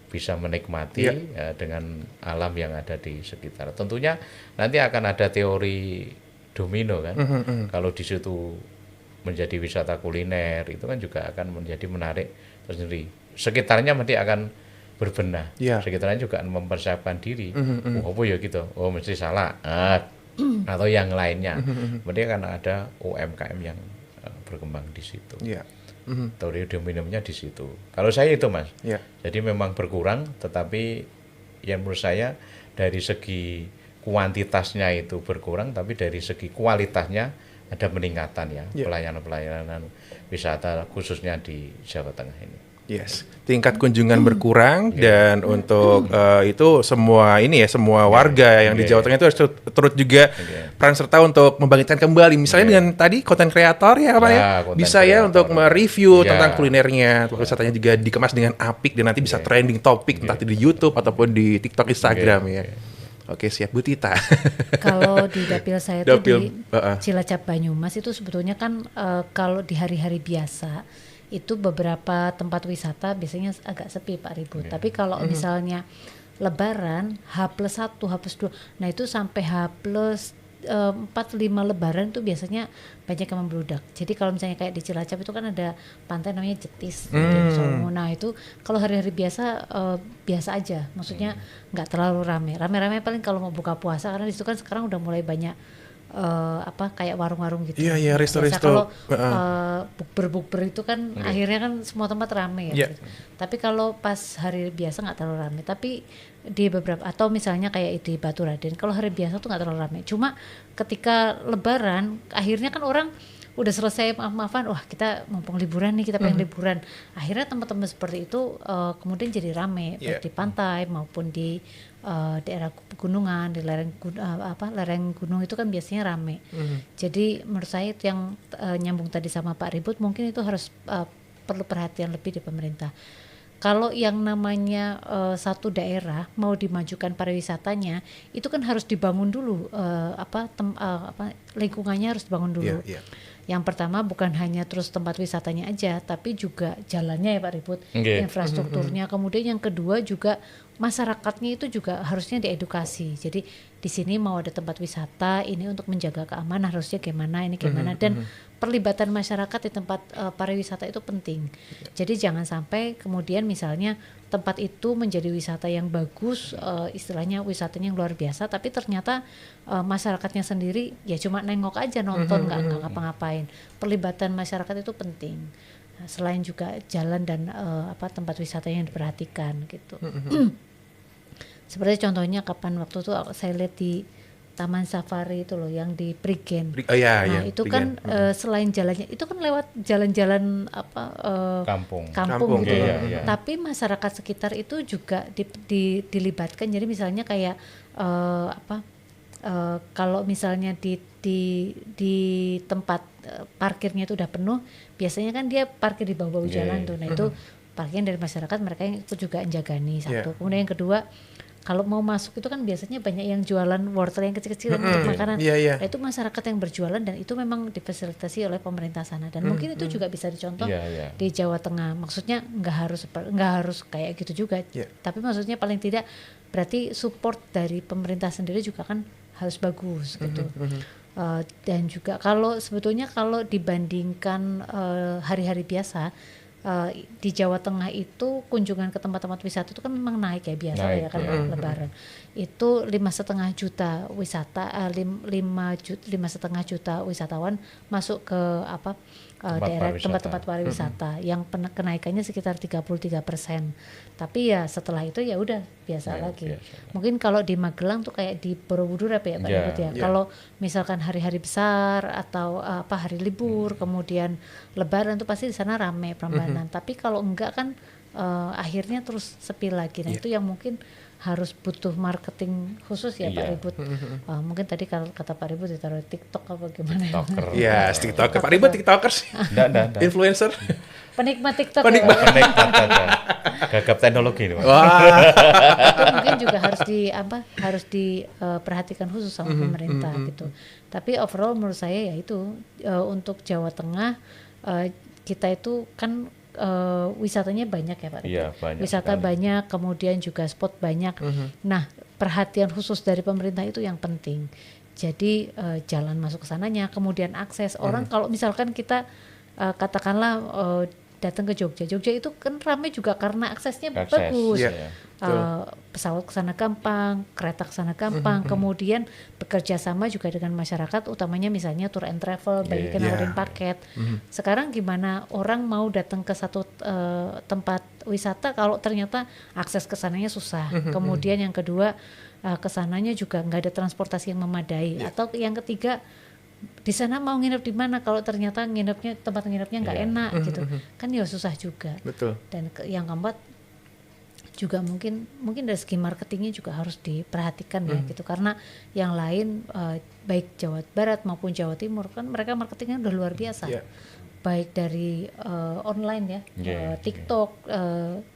bisa menikmati dengan alam yang ada di sekitar. Tentunya nanti akan ada teori domino kan. Kalau di situ menjadi wisata kuliner itu kan juga akan menjadi menarik tersendiri. Sekitarnya nanti akan berbenah. Sekitarnya juga akan mempersiapkan diri. Oh, apa ya gitu? Oh, mesti salah. Atau yang lainnya. Berarti akan ada UMKM yang berkembang di situ. Teori dominonya di situ. Kalau saya itu, Mas. Jadi memang berkurang, tetapi yang menurut saya dari segi kuantitasnya itu berkurang, tapi dari segi kualitasnya ada peningkatan ya. Pelayanan-pelayanan wisata khususnya di Jawa Tengah ini. Yes, tingkat kunjungan berkurang dan untuk itu semua semua warga yang di Jawa Tengah itu harus turut juga peran serta untuk membangkitkan kembali. Misalnya dengan tadi konten kreator ya Pak ya, bisa ya untuk mereview tentang kulinernya, wisatanya juga dikemas dengan apik dan nanti bisa trending topik entah di YouTube ataupun di TikTok, Instagram ya. Oke, siap Bu Tita. Kalau di dapil saya itu di Cilacap Banyumas itu sebetulnya kan kalau di hari-hari biasa itu beberapa tempat wisata biasanya agak sepi Pak Ribut. Tapi kalau misalnya Lebaran H+1, H+2, nah itu sampai H+4, 5 Lebaran itu biasanya banyak yang membludak. Jadi kalau misalnya kayak di Cilacap itu kan ada pantai namanya Jetis, nah itu kalau hari-hari biasa biasa aja, maksudnya nggak terlalu rame. Rame-rame paling kalau mau buka puasa, karena di situ kan sekarang udah mulai banyak kayak warung-warung gitu. Iya, resto-resto. Kalau bukber itu kan akhirnya kan semua tempat rame ya. Tapi kalau pas hari biasa nggak terlalu rame. Tapi di beberapa, atau misalnya kayak di Batu Raden, kalau hari biasa tuh nggak terlalu rame. Cuma ketika Lebaran, akhirnya kan orang udah selesai maaf-maafan, wah kita mumpung liburan nih, kita pengen liburan. Akhirnya tempat-tempat seperti itu kemudian jadi rame, baik di pantai maupun di daerah pegunungan, di lereng gunung itu kan biasanya rame. Jadi menurut saya itu yang nyambung tadi sama Pak Ribut, mungkin itu harus perlu perhatian lebih di pemerintah. Kalau yang namanya satu daerah mau dimajukan pariwisatanya, itu kan harus dibangun dulu lingkungannya harus dibangun dulu. Yang pertama bukan hanya terus tempat wisatanya aja, tapi juga jalannya ya Pak Ribut, infrastrukturnya. Kemudian yang kedua juga masyarakatnya itu juga harusnya diedukasi. Jadi di sini mau ada tempat wisata, ini untuk menjaga keamanan harusnya gimana, ini gimana, dan perlibatan masyarakat di tempat pariwisata itu penting. Jadi jangan sampai kemudian misalnya tempat itu menjadi wisata yang bagus, istilahnya wisatanya yang luar biasa, tapi ternyata masyarakatnya sendiri ya cuma nengok aja, nonton, nggak ngapa-ngapain. Perlibatan masyarakat itu penting. selain juga jalan dan tempat wisata yang diperhatikan gitu. Seperti contohnya kapan waktu itu saya lihat di Taman Safari itu loh yang di Prigen. Itu Prigen. kan selain jalannya itu kan lewat jalan-jalan kampung gitu loh. Tapi masyarakat sekitar itu juga dilibatkan. Jadi misalnya kayak kalau misalnya di tempat parkirnya itu udah penuh, biasanya kan dia parkir di bawah jalan tuh. Nah itu bagian dari masyarakat, mereka yang ikut juga menjagani satu. Kemudian yang kedua, kalau mau masuk itu kan biasanya banyak yang jualan wortel yang kecil-kecil untuk makanan. Nah, itu masyarakat yang berjualan dan itu memang difasilitasi oleh pemerintah sana dan mungkin itu juga bisa dicontoh di Jawa Tengah. Maksudnya nggak harus kayak gitu juga. Tapi maksudnya paling tidak berarti support dari pemerintah sendiri juga kan harus bagus gitu. Dan juga sebetulnya kalau dibandingkan hari-hari biasa, di Jawa Tengah itu kunjungan ke tempat-tempat wisata itu kan memang naik ya biasa ya kan Lebaran itu 5,5 juta wisata 5,5 juta wisatawan masuk ke daerah tempat-tempat pariwisata yang kenaikannya sekitar 33%. Tapi ya setelah itu ya udah biasa lagi. Mungkin kalau di Magelang tuh kayak di Borobudur ya Pak Ribut ya. Kalau misalkan hari-hari besar atau hari libur kemudian Lebaran tuh pasti di sana rame Prambanan. Tapi kalau enggak kan akhirnya terus sepi lagi. Nah itu yang mungkin harus butuh marketing khusus ya Pak Ribut. Mungkin tadi kalau kata Pak Ribut ditaruh TikTok apa gimana? TikToker. Iya, TikToker. Pak Ribut TikTokers. Enggak. Influencer. Penikmat TikTok. Penikmat. Gagap teknologi itu. Itu mungkin juga harus diperhatikan khusus sama pemerintah gitu. Tapi overall menurut saya ya itu untuk Jawa Tengah kita itu kan wisatanya banyak ya Pak. Iya, banyak. Wisata sekali. Banyak, kemudian juga spot banyak. Nah, perhatian khusus dari pemerintah itu yang penting. Jadi jalan masuk ke sananya, kemudian akses orang kalau misalkan kita katakanlah datang ke Jogja itu kan ramai juga karena aksesnya bagus. Pesawat ke sana gampang, kereta ke sana gampang, kemudian bekerja sama juga dengan masyarakat, utamanya misalnya tour and travel, banyak yang nawarin paket. Sekarang gimana orang mau datang ke satu tempat wisata kalau ternyata akses ke sananya susah. Kemudian yang kedua ke sananya juga nggak ada transportasi yang memadai. Atau yang ketiga di sana mau nginep di mana kalau ternyata tempat nginepnya nggak enak gitu kan ya susah juga. Betul. Dan yang keempat juga mungkin dari segi marketingnya juga harus diperhatikan ya gitu, karena yang lain baik Jawa Barat maupun Jawa Timur kan mereka marketingnya udah luar biasa. Baik dari online ya, TikTok,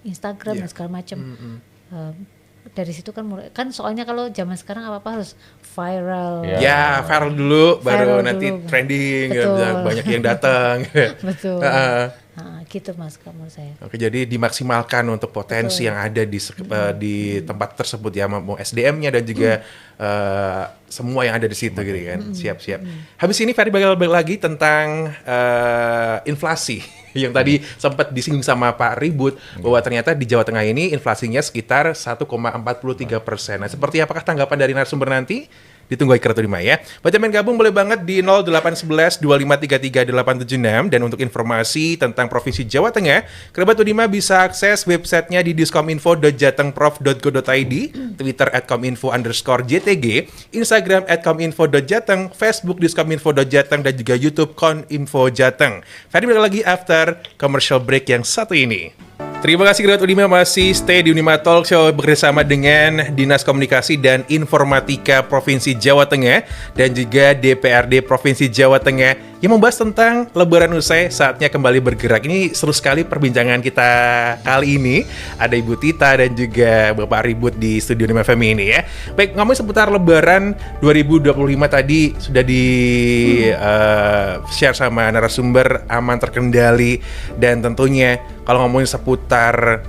Instagram dan segala macam. Dari situ kan soalnya kalau zaman sekarang apa harus viral. Viral dulu baru nanti trending, banyak yang datang. Betul. Gitu Mas menurut saya. Oke, jadi dimaksimalkan untuk potensi yang ada di tempat tersebut ya, mau SDM-nya dan juga semua yang ada di situ gitu kan. Siap. Habis ini Ferry bakal balik lagi tentang inflasi yang tadi sempat disinggung sama Pak Ribut bahwa ternyata di Jawa Tengah ini inflasinya sekitar 1,43%. Nah, seperti apakah tanggapan dari narasumber nanti? Ditunggu Iker 5 ya. Buat yang gabung boleh banget di 0811 2533 876 dan untuk informasi tentang Provinsi Jawa Tengah, Kerabat 5 bisa akses websitenya di diskominfo.jatengprof.go.id, Twitter @kominfo_JTG, Instagram @kominfo.jateng, Facebook diskominfo.jateng dan juga YouTube Kominfo Jateng. Ferry balik lagi after commercial break yang satu ini. Terima kasih Kerabat Unima masih stay di Unima Talk Show bersama dengan Dinas Komunikasi dan Informatika Provinsi Jawa Tengah dan juga DPRD Provinsi Jawa Tengah yang membahas tentang Lebaran usai saatnya kembali bergerak. Ini seru sekali perbincangan kita kali ini. Ada Ibu Tita dan juga Bapak Ribut di studio Unima FM ini ya. Baik, ngomong seputar Lebaran 2025 tadi sudah di share sama narasumber aman terkendali, dan tentunya kalau ngomongin seputar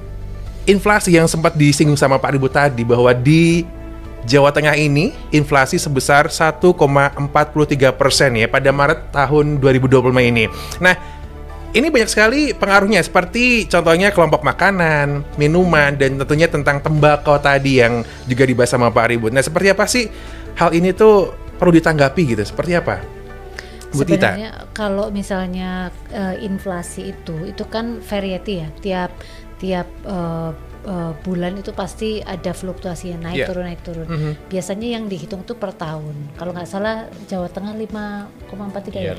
inflasi yang sempat disinggung sama Pak Ribut tadi bahwa di Jawa Tengah ini inflasi sebesar 1,43% ya pada Maret tahun 2025 ini. Nah, ini banyak sekali pengaruhnya seperti contohnya kelompok makanan, minuman, dan tentunya tentang tembakau tadi yang juga dibahas sama Pak Ribut. Nah, seperti apa sih hal ini tuh perlu ditanggapi gitu? Seperti apa? Bu Tita? Sebenarnya kalau misalnya inflasi itu kan variety ya, tiap bulan itu pasti ada fluktuasinya, naik turun. Biasanya yang dihitung itu per tahun. Kalau nggak salah Jawa Tengah 5,43 ya,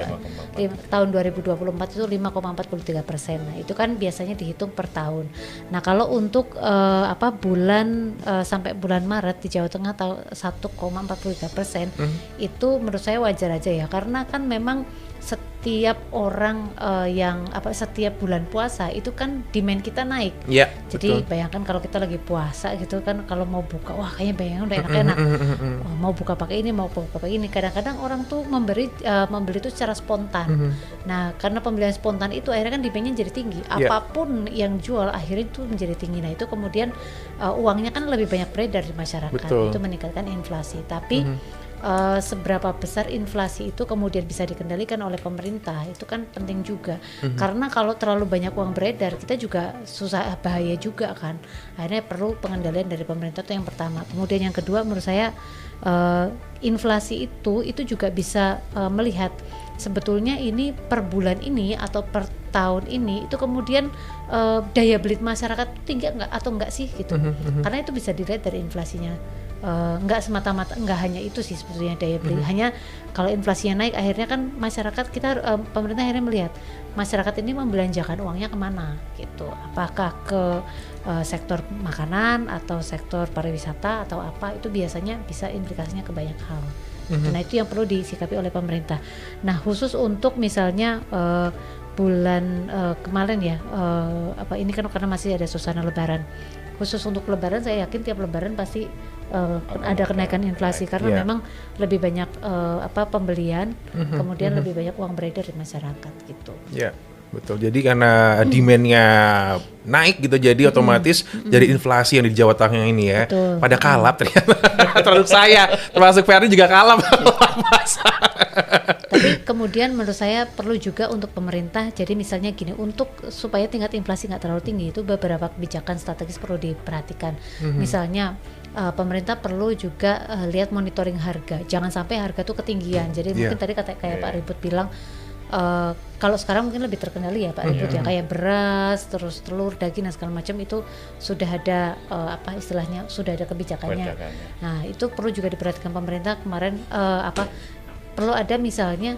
tahun 2024 itu 5,43%. Nah, itu kan biasanya dihitung per tahun. Nah, kalau untuk bulan sampai bulan Maret di Jawa Tengah 1,43%, itu menurut saya wajar aja ya, karena kan memang setiap orang setiap bulan puasa itu kan demand kita naik. Ya, jadi betul. bayangkan kalau kita lagi puasa gitu kan, kalau mau buka, wah kayaknya bayangan udah enak-enak. Mau buka pakai ini, mau buka pakai ini. Kadang-kadang orang tuh membeli itu secara spontan. Nah, karena pembelian spontan itu akhirnya kan demandnya jadi tinggi. Apapun yang jual akhirnya itu menjadi tinggi. Nah, itu kemudian uangnya kan lebih banyak beredar di masyarakat. Betul. Itu meningkatkan inflasi. Tapi seberapa besar inflasi itu kemudian bisa dikendalikan oleh pemerintah itu kan penting juga, karena kalau terlalu banyak uang beredar kita juga susah, bahaya juga kan. Akhirnya perlu pengendalian dari pemerintah, itu yang pertama. Kemudian yang kedua, menurut saya inflasi itu juga bisa melihat sebetulnya ini per bulan ini atau per tahun ini itu kemudian daya beli masyarakat tinggi atau enggak sih gitu. Karena itu bisa dilihat dari inflasinya. Enggak semata-mata, enggak hanya itu sih sebetulnya daya beli. Hanya kalau inflasinya naik, akhirnya kan masyarakat pemerintah akhirnya melihat masyarakat ini membelanjakan uangnya kemana gitu. Apakah ke sektor makanan atau sektor pariwisata atau apa, itu biasanya bisa implikasinya ke banyak hal. Nah, itu yang perlu disikapi oleh pemerintah. Nah, khusus untuk misalnya bulan kemarin ya, ini kan karena masih ada suasana Lebaran. Khusus untuk Lebaran, saya yakin tiap Lebaran pasti ada kenaikan inflasi, karena memang lebih banyak pembelian, kemudian lebih banyak uang beredar di masyarakat gitu. Ya, betul. Jadi karena demand-nya naik gitu, jadi otomatis dari inflasi yang di Jawa Tengah ini ya. Betul. Pada kalap ternyata. Termasuk saya, termasuk Ferdi juga kalap. Tapi kemudian menurut saya perlu juga untuk pemerintah, jadi misalnya gini, untuk supaya tingkat inflasi nggak terlalu tinggi, itu beberapa kebijakan strategis perlu diperhatikan. Misalnya pemerintah perlu juga lihat monitoring harga, jangan sampai harga tuh ketinggian. Jadi mungkin tadi kayak Pak Ribut bilang, kalau sekarang mungkin lebih terkendali ya Pak Ribut ya, kayak beras, terus telur, daging dan segala macam itu sudah ada istilahnya sudah ada kebijakannya. Nah, itu perlu juga diperhatikan pemerintah. Kemarin perlu ada misalnya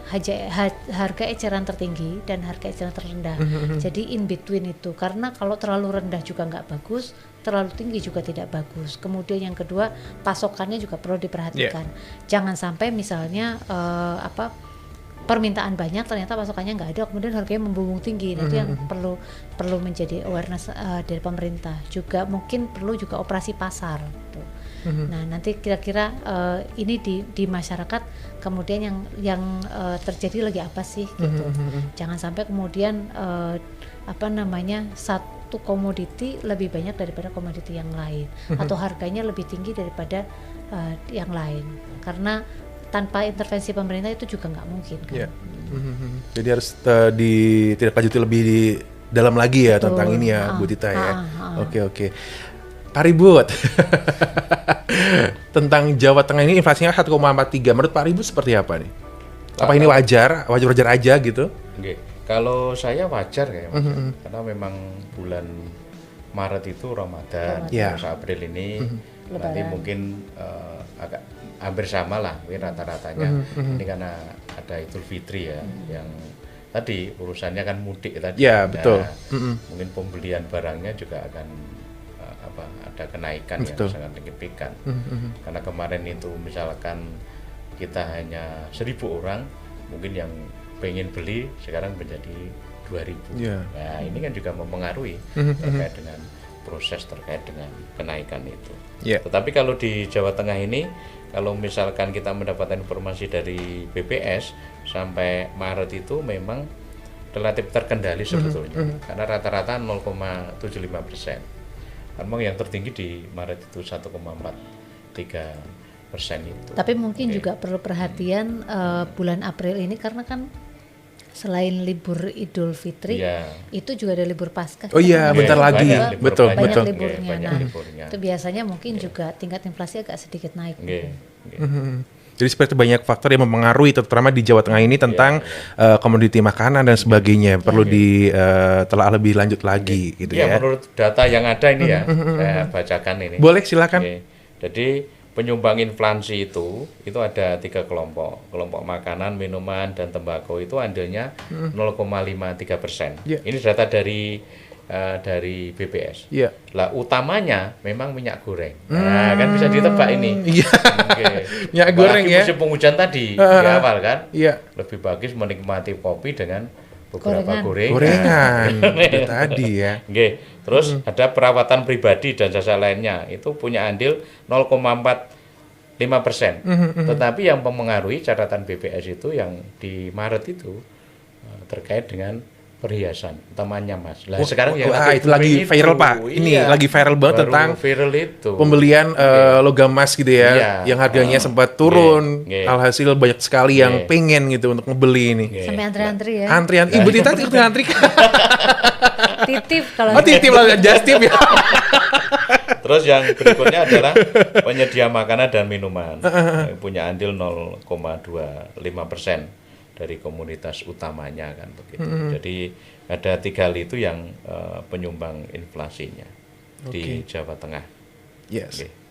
harga eceran tertinggi dan harga eceran terendah. Jadi in between itu, karena kalau terlalu rendah juga nggak bagus, terlalu tinggi juga tidak bagus. Kemudian yang kedua, pasokannya juga perlu diperhatikan. Jangan sampai misalnya permintaan banyak ternyata pasokannya nggak ada, kemudian harganya membumbung tinggi. Nah, itu yang perlu menjadi awareness dari pemerintah. Juga mungkin perlu juga operasi pasar gitu. Nah, nanti kira-kira ini di masyarakat kemudian yang terjadi lagi apa sih gitu. Jangan sampai kemudian satu komoditi lebih banyak daripada komoditi yang lain, atau harganya lebih tinggi daripada yang lain, karena tanpa intervensi pemerintah itu juga nggak mungkin kan. Jadi harus ditindaklanjuti lebih dalam lagi ya. Betul. Tentang ini ya Bu Tita ya. Oke. Pak Ribut, tentang Jawa Tengah ini inflasinya 1,43. Menurut Pak Ribut seperti apa nih? Apa ini wajar aja gitu? Oke. Kalau saya wajar ya, karena memang bulan Maret itu Ramadan, terus April ini nanti mungkin agak hampir sama lah, mungkin rata-ratanya. Ini karena ada Idul Fitri ya, yang tadi urusannya kan mudik tadi. Ya, betul. Mungkin pembelian barangnya juga akan ada kenaikan yang sangat signifikan. Karena kemarin itu misalkan kita hanya 1.000 orang, mungkin yang pengen beli sekarang menjadi 2.000. Nah, ini kan juga mempengaruhi terkait dengan proses terkait dengan kenaikan itu. Tetapi kalau di Jawa Tengah ini, kalau misalkan kita mendapatkan informasi dari BPS sampai Maret itu memang relatif terkendali sebetulnya, karena rata-rata 0,75%. Memang yang tertinggi di Maret itu 1,43% itu. Tapi mungkin juga perlu perhatian bulan April ini, karena kan selain libur Idul Fitri, itu juga ada libur Paskah. Oh iya, bentar lagi. Betul. Liburnya. Nah, itu biasanya mungkin juga tingkat inflasi agak sedikit naik. Jadi seperti banyak faktor yang mempengaruhi, terutama di Jawa Tengah ini tentang komoditi makanan dan sebagainya. Perlu ditelaah lebih lanjut lagi gitu ya. Menurut data yang ada ini ya, saya bacakan ini. Boleh, silakan. Oke. Jadi penyumbang inflasi itu ada 3 kelompok. Kelompok makanan, minuman, dan tembakau itu andilnya 0,53%. Ini data dari BPS. Lah utamanya memang minyak goreng. Nah, kan bisa ditebak ini. Minyak goreng ya. Musim penghujan tadi di awal kan. Lebih bagus menikmati kopi dengan beberapa gorengan. Itu tadi ya. Terus ada perawatan pribadi dan jasa lainnya itu punya andil 0,45%. Tetapi yang mempengaruhi catatan BPS itu yang di Maret itu terkait dengan perhiasan utamanya Mas. Lah sekarang yang itu lagi viral Pak. Ini lagi viral banget tentang viral itu. Pembelian logam emas gitu ya, yang harganya sempat turun. Alhasil banyak sekali yang pengen gitu untuk membeli ini. Sampai antri-antri ya. Antrian Ibu Tita ikut ngantri. Titip kalau. Titip lah, just tip ya. Terus yang berikutnya adalah penyedia makanan dan minuman. Punya andil 0,25% dari komunitas utamanya kan begitu. Jadi ada 3 hal itu yang penyumbang inflasinya di Jawa Tengah.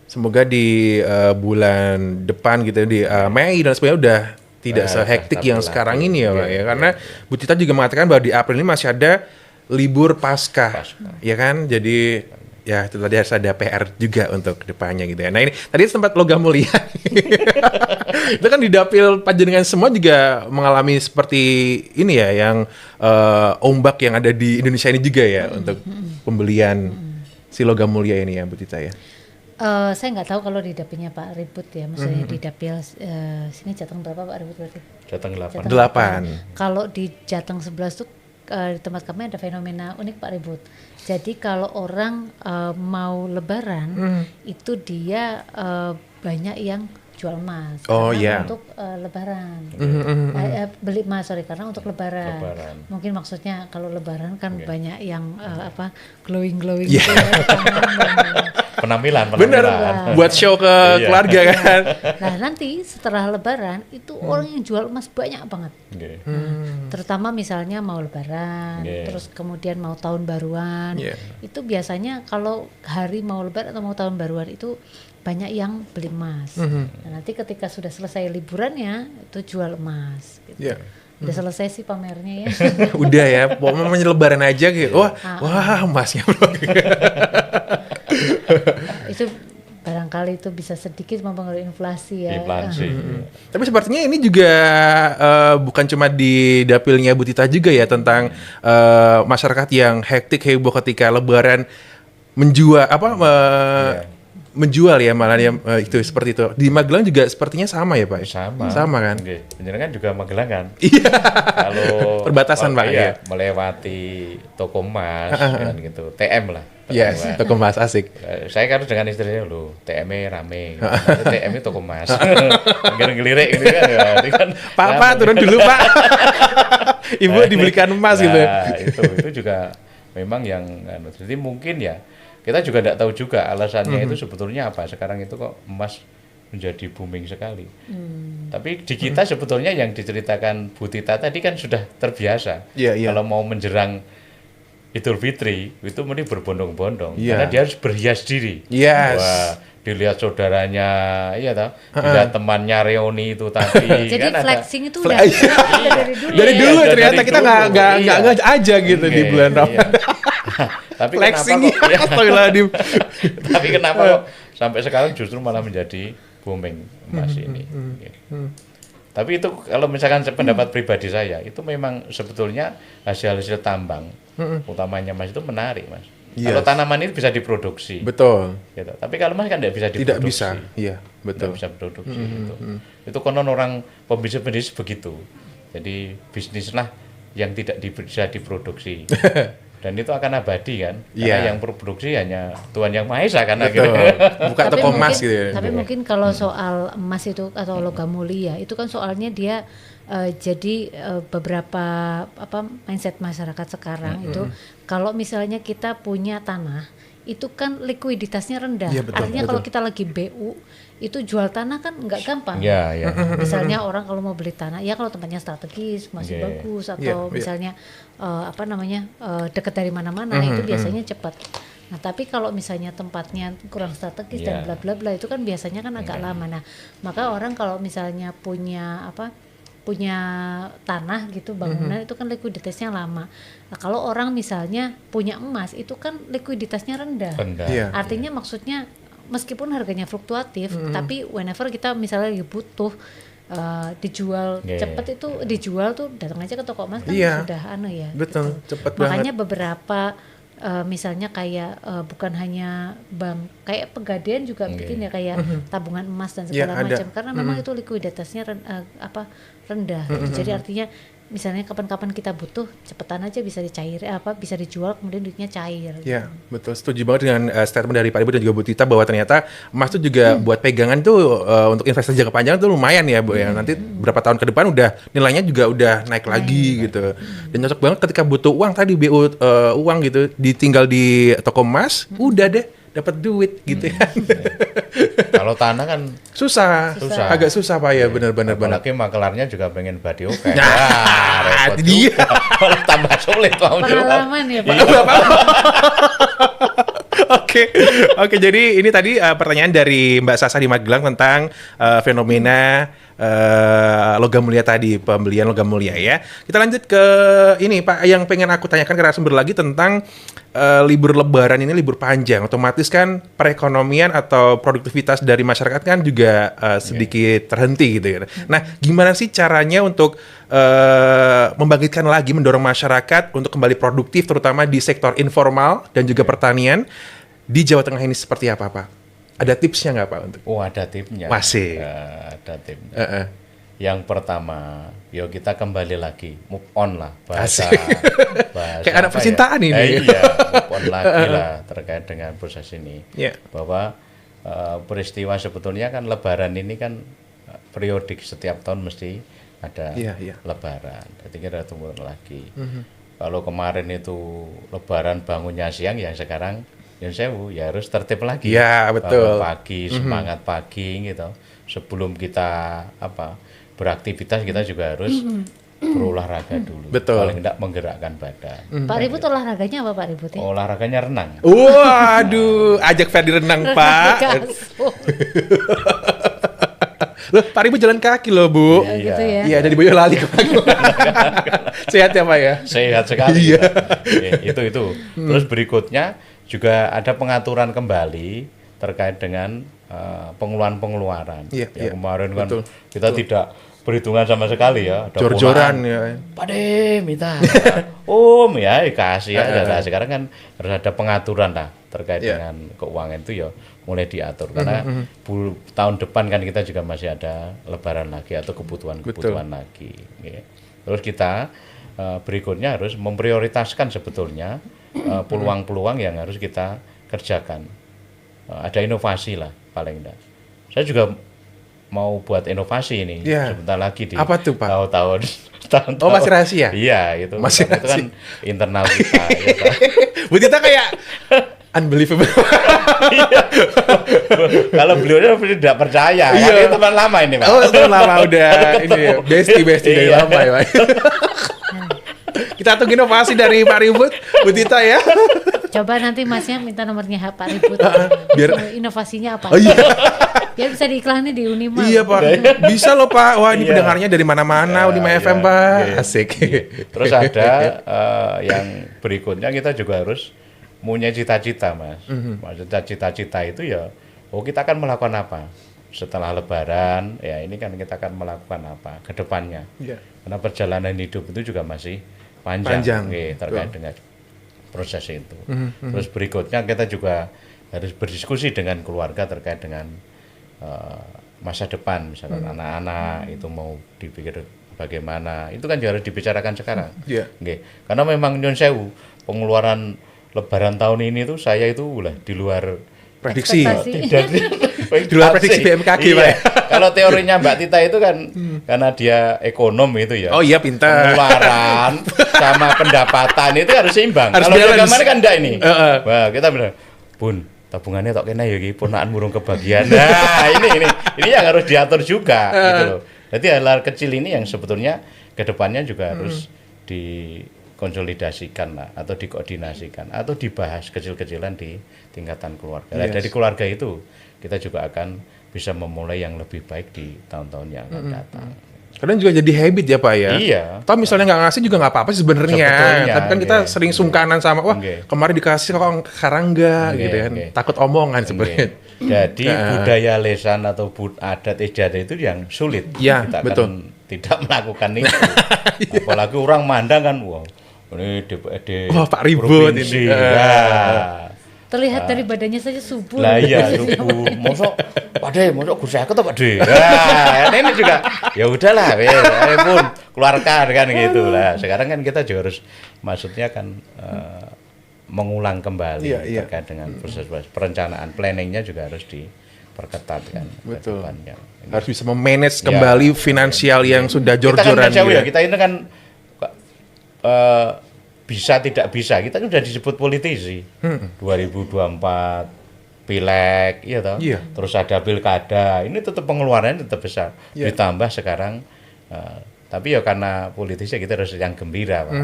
Semoga di bulan depan gitu di Mei dan sebagainya udah tidak sehektik yang sekarang ini ya Pak ya. Karena Bu Tita juga mengatakan bahwa di April ini masih ada libur Paskah. Ya kan? Jadi ya itu tadi harus ada PR juga untuk kedepannya gitu ya. Nah ini tadi tempat logam mulia. Itu kan di dapil panjenengan semua juga mengalami seperti ini ya, yang ombak yang ada di Indonesia ini juga ya untuk pembelian si logam mulia ini ya Bu Tita ya. Saya nggak tahu kalau di dapilnya Pak Ribut ya, maksudnya di dapil sini Jateng berapa Pak Ribut berarti? Jateng 8. Kalau di Jateng 11 tuh di tempat kami ada fenomena unik Pak Ribut. Jadi kalau orang mau lebaran itu dia banyak yang jual emas untuk lebaran. Beli emas karena untuk lebaran. Mungkin maksudnya kalau lebaran kan banyak yang glowing gitu ya, penampilan. Bener, buat show ke keluarga kan. Nah nanti setelah lebaran itu orang yang jual emas banyak banget. Terutama misalnya mau lebaran, terus kemudian mau tahun baruan. Itu biasanya kalau hari mau lebaran atau mau tahun baruan itu banyak yang beli emas. Nah, nanti ketika sudah selesai liburannya itu jual emas gitu. Udah selesai sih pamernya ya. Udah ya, pokoknya lebaran aja gitu. Wah emasnya. Itu barangkali itu bisa sedikit mempengaruhi inflasi ya. Tapi sepertinya ini juga bukan cuma di dapilnya Bu Tita juga ya, tentang masyarakat yang hektik heboh ketika lebaran menjual ya malah itu seperti itu. Di Magelang juga sepertinya sama ya Pak? Sama kan? Bener kan juga Magelang kan? Iya. Kalau perbatasan Pak ya. Melewati toko emas kan gitu, TM lah. Toko emas asik. Saya kan dengan istrinya loh, TM-nya rame. TM-nya toko emas. Ngelirik gitu kan. Pak turun dulu Pak. Ibu dibelikan emas gitu. Itu juga memang yang jadi mungkin ya. Kita juga tidak tahu juga alasannya itu sebetulnya apa. Sekarang itu kok emas menjadi booming sekali. Tapi di kita sebetulnya yang diceritakan Bu Tita tadi kan sudah terbiasa. Kalau mau menjerang Idul Fitri itu mesti berbondong-bondong. Karena dia harus berhias diri. Wah, dilihat saudaranya, dilihat temannya reuni itu tadi. Jadi kan flexing ada, itu udah dari dulu ternyata kita nggak aja gitu di bulan Ramadan. Tapi flexing tapi kenapa kok sampai sekarang justru malah menjadi booming emas ini. Tapi itu kalau misalkan pendapat pribadi saya itu memang sebetulnya hasil tambang utamanya emas itu menarik Mas. Kalau tanaman itu bisa diproduksi. Betul. Gitu. Tapi kalau emas kan tidak bisa diproduksi. Tidak bisa. Iya, betul. Tidak bisa produksi gitu. Itu konon orang pembisnis begitu. Jadi bisnislah yang tidak bisa diproduksi. Dan itu akan abadi kan, karena yang produksi hanya Tuhan Yang Maha Esa kan. Betul. Buka toko emas gitu ya. Tapi mungkin kalau soal emas itu atau logam mulia itu kan soalnya dia jadi beberapa mindset masyarakat sekarang itu kalau misalnya kita punya tanah itu kan likuiditasnya rendah. Artinya kalau kita lagi BU itu jual tanah kan nggak gampang. Ya, ya. Misalnya orang kalau mau beli tanah, ya kalau tempatnya strategis masih Iya. bagus, atau Iya. misalnya dekat dari mana-mana, itu biasanya cepat. Nah, tapi kalau misalnya tempatnya kurang strategis dan bla bla bla, itu kan biasanya kan agak lama. Nah, maka orang kalau misalnya punya tanah gitu, bangunan itu kan likuiditasnya lama. Nah, kalau orang misalnya punya emas, itu kan likuiditasnya rendah. Iya. Artinya maksudnya meskipun harganya fluktuatif, tapi whenever kita misalnya lagi butuh dijual cepat, itu dijual tuh datang aja ke toko emas kan sudah ya. Betul, cepat Makanya banget. beberapa misalnya kayak bukan hanya bank, kayak Pegadaian juga bikin ya, kayak tabungan emas dan segala ada. macam, karena memang itu likuiditasnya rendah. Gitu. Jadi artinya misalnya kapan-kapan kita butuh, cepetan aja bisa bisa dijual, kemudian duitnya cair. Ya, betul. Setuju banget dengan statement dari Pak Ibu dan juga Bu Tita bahwa ternyata emas itu juga buat pegangan tuh untuk investasi jangka panjang tuh lumayan ya, Bu ya. Nanti berapa tahun ke depan udah nilainya juga udah naik lagi gitu. Dan cocok banget ketika butuh uang tadi uang gitu, ditinggal di toko emas, udah deh dapat duit gitu ya. Kalau tanah kan Susah. Agak susah Pak ya, benar-benar. apalagi makelarnya juga pengen body oke. Nah, repot itu dia. juga. Malah tambah sulit mau jual. Pengalaman ya Pak. Oke. Jadi ini tadi pertanyaan dari Mbak Sasa di Magelang tentang fenomena logam mulia tadi, pembelian logam mulia ya. Kita lanjut ke ini Pak, yang pengen aku tanyakan ke narasumber lagi tentang libur Lebaran ini, libur panjang. Otomatis kan perekonomian atau produktivitas dari masyarakat kan juga sedikit terhenti gitu ya. Nah, gimana sih caranya untuk membangkitkan lagi, mendorong masyarakat untuk kembali produktif, terutama di sektor informal dan juga pertanian di Jawa Tengah ini seperti apa Pak? Ada tipsnya nggak Pak untuk? Oh, ada tipsnya. Masih. Ada tipsnya. Yang pertama, yuk kita kembali lagi, move on lah bahasa kayak anak percintaan ini. Iya, move on lagi lah terkait dengan proses ini. Yeah. Bahwa peristiwa sebetulnya kan Lebaran ini kan periodik, setiap tahun mesti ada Lebaran. Jadi kita tunggu lagi. Kalau kemarin itu Lebaran bangunnya siang, ya sekarang Yun Sewu ya harus tertib lagi. Ya, betul. Bangun pagi, semangat pagi gitu. Sebelum kita beraktivitas, kita juga harus berolahraga dulu. Betul. Paling tidak menggerakkan badan. Pak Ribut olahraganya apa Pak Ribut ya? Olahraganya renang. Waduh, ajak Ferdi renang Pak. Loh, Pak Ribut jalan kaki loh Bu. Oh, gitu ya. Iya, dari Boyolali ke Sehat ya Pak ya? Sehat sekali. Iya. Itu. Terus berikutnya juga ada pengaturan kembali terkait dengan pengeluaran. Iya. Kemarin kan Betul. kita tidak perhitungan sama sekali ya. Ada Jor-joran ponakan, ya. Pade minta. Ya kasih ya. Nah, sekarang kan harus ada pengaturan lah terkait dengan keuangan itu ya mulai diatur, karena tahun depan kan kita juga masih ada Lebaran lagi atau kebutuhan lagi. Ya. Terus kita berikutnya harus memprioritaskan sebetulnya peluang-peluang yang harus kita kerjakan. Ada inovasi lah paling enggak. Saya juga mau buat inovasi ini sebentar lagi di apa tuh, Pak? tahun. Oh, masih rahasia? Iya, itu. Masih itu kan internal kita. Ya, Bu Tita kayak unbelievable. Kalau beliau tidak percaya, ini teman lama ini, Pak. Oh, teman lama udah ini ya, bestie dari lama ya, Pak. Kita tunggu inovasi dari Pak Ribut, Bu Tita ya. Coba nanti Masnya minta nomornya Pak Ribut. Biar inovasinya apa? Oh iya. Biar bisa diiklanin di Unima. Iya Pak, bisa loh Pak. Wah ini pendengarnya dari mana-mana, Unima FM Pak. Asik. Terus ada yang berikutnya, kita juga harus punya cita-cita Mas. Maksudnya cita-cita itu ya, kita akan melakukan apa setelah Lebaran, ya ini kan kita akan melakukan apa ke depannya. Karena perjalanan hidup itu juga masih panjang. Terkait dengan proses itu. Terus berikutnya kita juga harus berdiskusi dengan keluarga terkait dengan masa depan, misalkan anak-anak itu mau dipikir bagaimana, itu kan juga harus dibicarakan sekarang. Karena memang Nyun Sewu, pengeluaran Lebaran tahun ini tuh saya itu di luar prediksi. Di luar prediksi BMKG Pak. Kalau teorinya Mbak Tita itu kan karena dia ekonom itu ya. Oh iya, pintar. Pengeluaran sama pendapatan itu harus seimbang. Kalau bagaimana kan enggak ini. Wah, kita bilang, Bun, tabungannya tok kena ya iki ponakan burung kebagian. Nah, ini yang harus diatur juga gitu loh. Jadi hal-hal kecil ini yang sebetulnya ke depannya juga harus dikonsolidasikan lah atau dikoordinasikan atau dibahas kecil-kecilan di tingkatan keluarga. Nah, dari keluarga itu kita juga akan bisa memulai yang lebih baik di tahun-tahun yang akan datang. Kadang juga jadi habit ya Pak ya. Iya. Atau misalnya nggak ngasih juga nggak apa-apa sih sebenarnya. Tapi kan kita sering sungkanan sama, wah kemarin dikasih kok sekarang enggak gitu kan. Takut omongan sebenarnya. Jadi budaya lesan atau adat istiadat itu yang sulit. Ya, kita betul. kan tidak melakukan itu. Apalagi orang mandang kan, wah ini DPRD wah Pak Ribut provinsi. ini. Terlihat dari badannya saja subur. Lah iya, subur. Mosok Pakde, mosok Gus Eko to Pakde. Nah, ini juga ya udahlah, pun keluarkan kan gitu lah. Sekarang kan kita juga harus maksudnya kan mengulang kembali terkait dengan proses perencanaan, planningnya juga harus diperketat kan. Betul. Harus bisa memanage kembali finansial yang sudah Kita jor-joran. kan jauh ya, kita ini kan bisa tidak bisa, kita sudah disebut politisi. 2024 pileg, iya toh. Iya. Terus ada pilkada, ini tetap pengeluarannya tetap besar. Ditambah sekarang, tapi ya karena politisi kita harus yang gembira, Pak.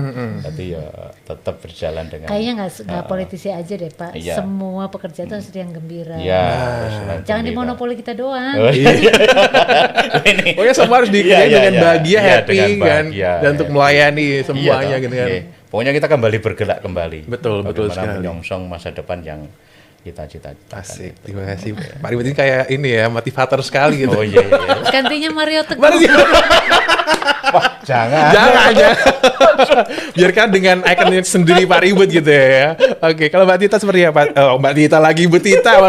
Tapi ya tetap berjalan dengan. Kayaknya nggak politisi aja deh Pak. Iya. Semua pekerja itu harus yang gembira. Iya. Jangan dimonopoli kita doang. Oh, iya. Pokoknya semua harus dikerjain dengan bahagia, happy dengan kan, bahagia, dan untuk melayani semuanya gitu kan. Pokoknya kita kembali bergerak kembali. Betul sekali. Menyongsong masa depan yang kita cita-citakan. Asik, terima kasih. Pak Ribut ini kayak ini ya, motivator sekali gitu. Oh iya. Gantinya Mario Teguh. Wah, jangan. Biarkan dengan ikonnya sendiri Pak Ribut gitu ya. Oke, kalau Mbak Tita seperti apa? Oh, Mbak Tita lagi, Bu Tita.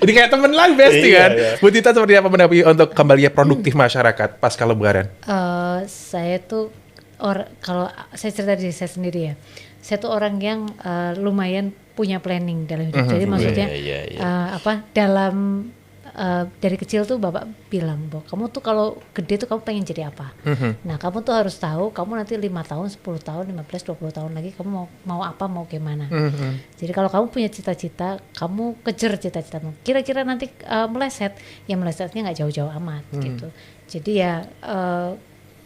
Jadi kayak temen lagi bestie kan. Bu Tita seperti apa mendampingi untuk kembali produktif masyarakat pasca Lebaran? Saya tuh kalau saya cerita diri saya sendiri ya, saya tuh orang yang lumayan punya planning dalam hidup. Jadi maksudnya dalam dari kecil tuh bapak bilang, bahwa kamu tuh kalau gede tuh kamu pengen jadi apa. Nah kamu tuh harus tahu kamu nanti 5 tahun, 10 tahun, 15, 20 tahun lagi kamu mau apa, mau gimana. Jadi kalau kamu punya cita-cita, kamu kejar cita-citamu. Kira-kira nanti meleset, ya melesetnya nggak jauh-jauh amat gitu. Jadi ya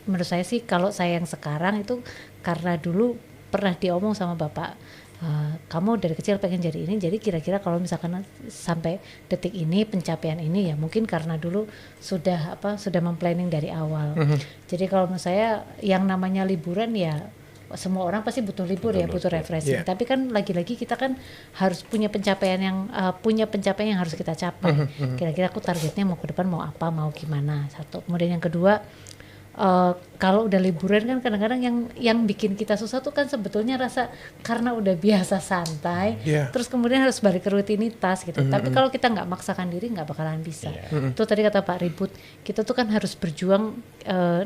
menurut saya sih kalau saya yang sekarang itu karena dulu pernah diomong sama bapak, kamu dari kecil pengen jadi ini, jadi kira-kira kalau misalkan sampai detik ini pencapaian ini ya mungkin karena dulu sudah memplanning dari awal. Jadi kalau menurut saya yang namanya liburan ya semua orang pasti butuh libur, butuh refreshing. Tapi kan lagi-lagi kita kan harus punya pencapaian yang harus kita capai. Kira-kira aku targetnya mau ke depan mau apa, mau gimana. Satu. Kemudian yang kedua, kalau udah liburan kan kadang-kadang yang bikin kita susah tuh kan sebetulnya rasa karena udah biasa santai, terus kemudian harus balik ke rutinitas gitu. Tapi kalau kita nggak maksakan diri nggak bakalan bisa. Itu tadi kata Pak Ribut, kita tuh kan harus berjuang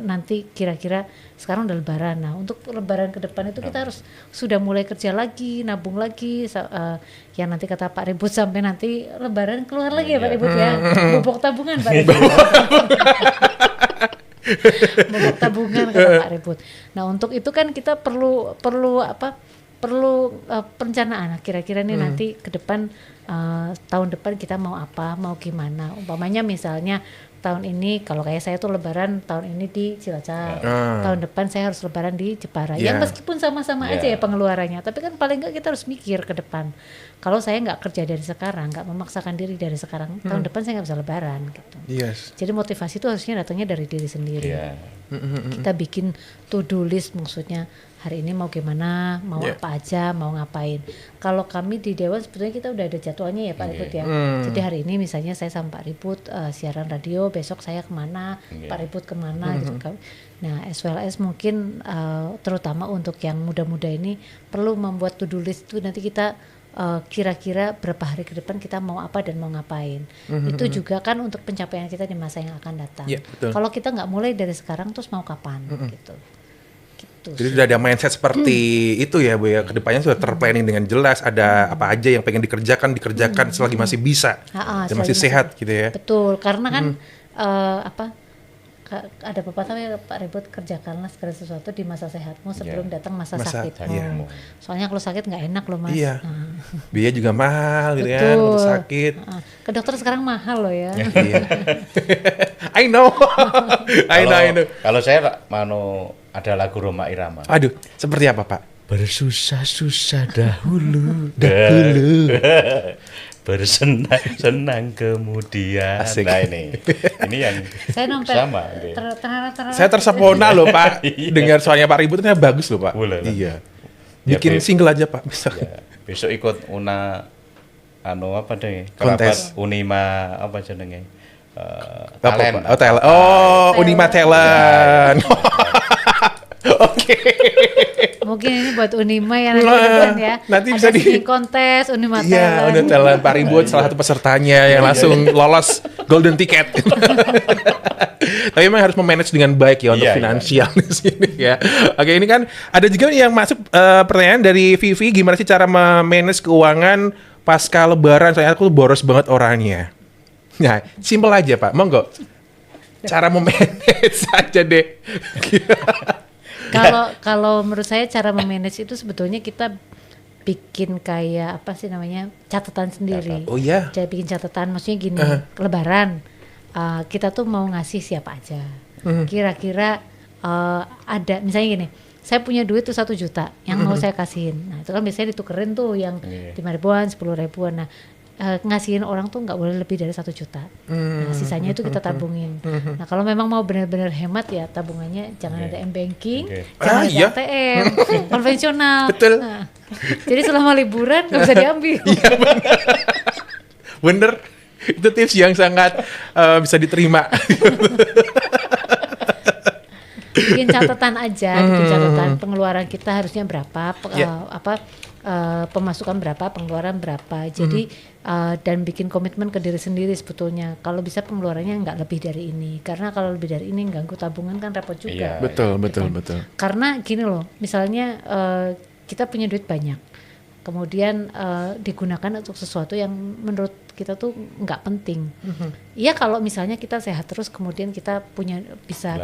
nanti kira-kira sekarang udah Lebaran. Nah untuk Lebaran ke depan itu kita harus sudah mulai kerja lagi, nabung lagi. Yang nanti kata Pak Ribut sampai nanti Lebaran keluar lagi ya Pak Ribut ya, bubuk tabungan Pak Ribut. Bobok tabungan kata Pak Ribut. Nah untuk itu kan kita perlu perencanaan. Kira-kira nih nanti ke depan tahun depan kita mau apa, mau gimana. Umpamanya misalnya tahun ini kalau kayak saya tuh Lebaran tahun ini di Cilacap, tahun depan saya harus Lebaran di Jepara. Yang meskipun sama-sama aja ya pengeluarannya, tapi kan paling nggak kita harus mikir ke depan. Kalau saya nggak kerja dari sekarang, nggak memaksakan diri dari sekarang, tahun depan saya nggak bisa Lebaran gitu. Jadi motivasi itu harusnya datangnya dari diri sendiri. Kita bikin to-do list, maksudnya hari ini mau gimana, mau apa aja, mau ngapain. Kalau kami di Dewan sebetulnya kita udah ada jadwalnya ya Pak Ribut ya. Jadi hari ini misalnya saya sama Pak Ribut siaran radio, besok saya kemana, Pak Ribut kemana gitu. Nah as well as mungkin terutama untuk yang muda-muda ini perlu membuat to-do list itu nanti kita kira-kira berapa hari ke depan kita mau apa dan mau ngapain. Itu juga kan untuk pencapaian kita di masa yang akan datang. Kalau kita nggak mulai dari sekarang terus mau kapan gitu. Jadi sudah ada mindset seperti itu ya Bu ya, kedepannya sudah terplanning dengan jelas, ada apa aja yang pengen dikerjakan selagi masih bisa dan masih sehat gitu ya. Betul, karena kan ada pepatah ya, Pak Ribut, kerjakanlah segala sesuatu di masa sehatmu sebelum datang masa sakitmu. iya. Soalnya kalau sakit nggak enak loh, Mas. Iya. Nah. Biaya juga mahal gitu kan Betul. untuk sakit. Ke dokter sekarang mahal loh ya. Iya. I know. I know. Kalau saya Pak, ada lagu Roma Irama. Aduh, seperti apa, Pak? Bersusah-susah dahulu, bersenang-senang kemudian. Asik. Nah ini yang Saya nompet sama. Saya tersepona loh, Pak. Iya. Dengar suaranya Pak Ribut ini bagus loh, Pak. Boleh lah. Iya. Ya, Bikin single aja, Pak. Bisa. Ya, besok ikut apa deh? Kontes. Kerabat Unima apa jenenge? Apa, Talent. Pak? Oh, talent. Oh, Unima Talent. Oke. Mungkin ini buat Unima ya nanti ya. Nanti Ada bisa seni kontes Unima Iya, udah Talent. talent Pak Ribut salah satu pesertanya yang langsung lolos golden ticket. Tapi memang harus memanage dengan baik ya untuk Iya, finansial di sini ya. Oke, ini kan ada juga yang masuk pertanyaan dari Vivi, gimana sih cara memanage keuangan pasca Lebaran? Soalnya aku boros banget orangnya. Nah, simple aja Pak, monggo. Cara memanage saja deh. Kalau menurut saya cara memanage itu sebetulnya kita bikin kayak apa sih namanya, catatan sendiri. Oh iya. Jadi bikin catatan, maksudnya gini, Lebaran kita tuh mau ngasih siapa aja. Kira-kira ada misalnya gini, saya punya duit tuh 1 juta yang mau saya kasihin. Nah itu kan biasanya ditukerin tuh yang 5 ribuan, 10 ribuan. Nah ngasihin orang tuh nggak boleh lebih dari 1 juta. Nah, sisanya itu kita tabungin. Nah kalau memang mau benar-benar hemat ya tabungannya jangan ada m-banking, jangan ada iya. ATM, konvensional. Betul. Nah, jadi selama liburan nggak bisa diambil. Bener. Itu tips yang sangat bisa diterima. Bikin catatan aja, bikin catatan pengeluaran kita harusnya berapa, pemasukan berapa, pengeluaran berapa. Jadi dan bikin komitmen ke diri sendiri sebetulnya. Kalau bisa pengeluarannya nggak lebih dari ini, karena kalau lebih dari ini ganggu tabungan kan repot juga. Iya. Betul. Karena gini loh, misalnya kita punya duit banyak, kemudian digunakan untuk sesuatu yang menurut kita tuh nggak penting. Iya kalau misalnya kita sehat terus, kemudian kita bisa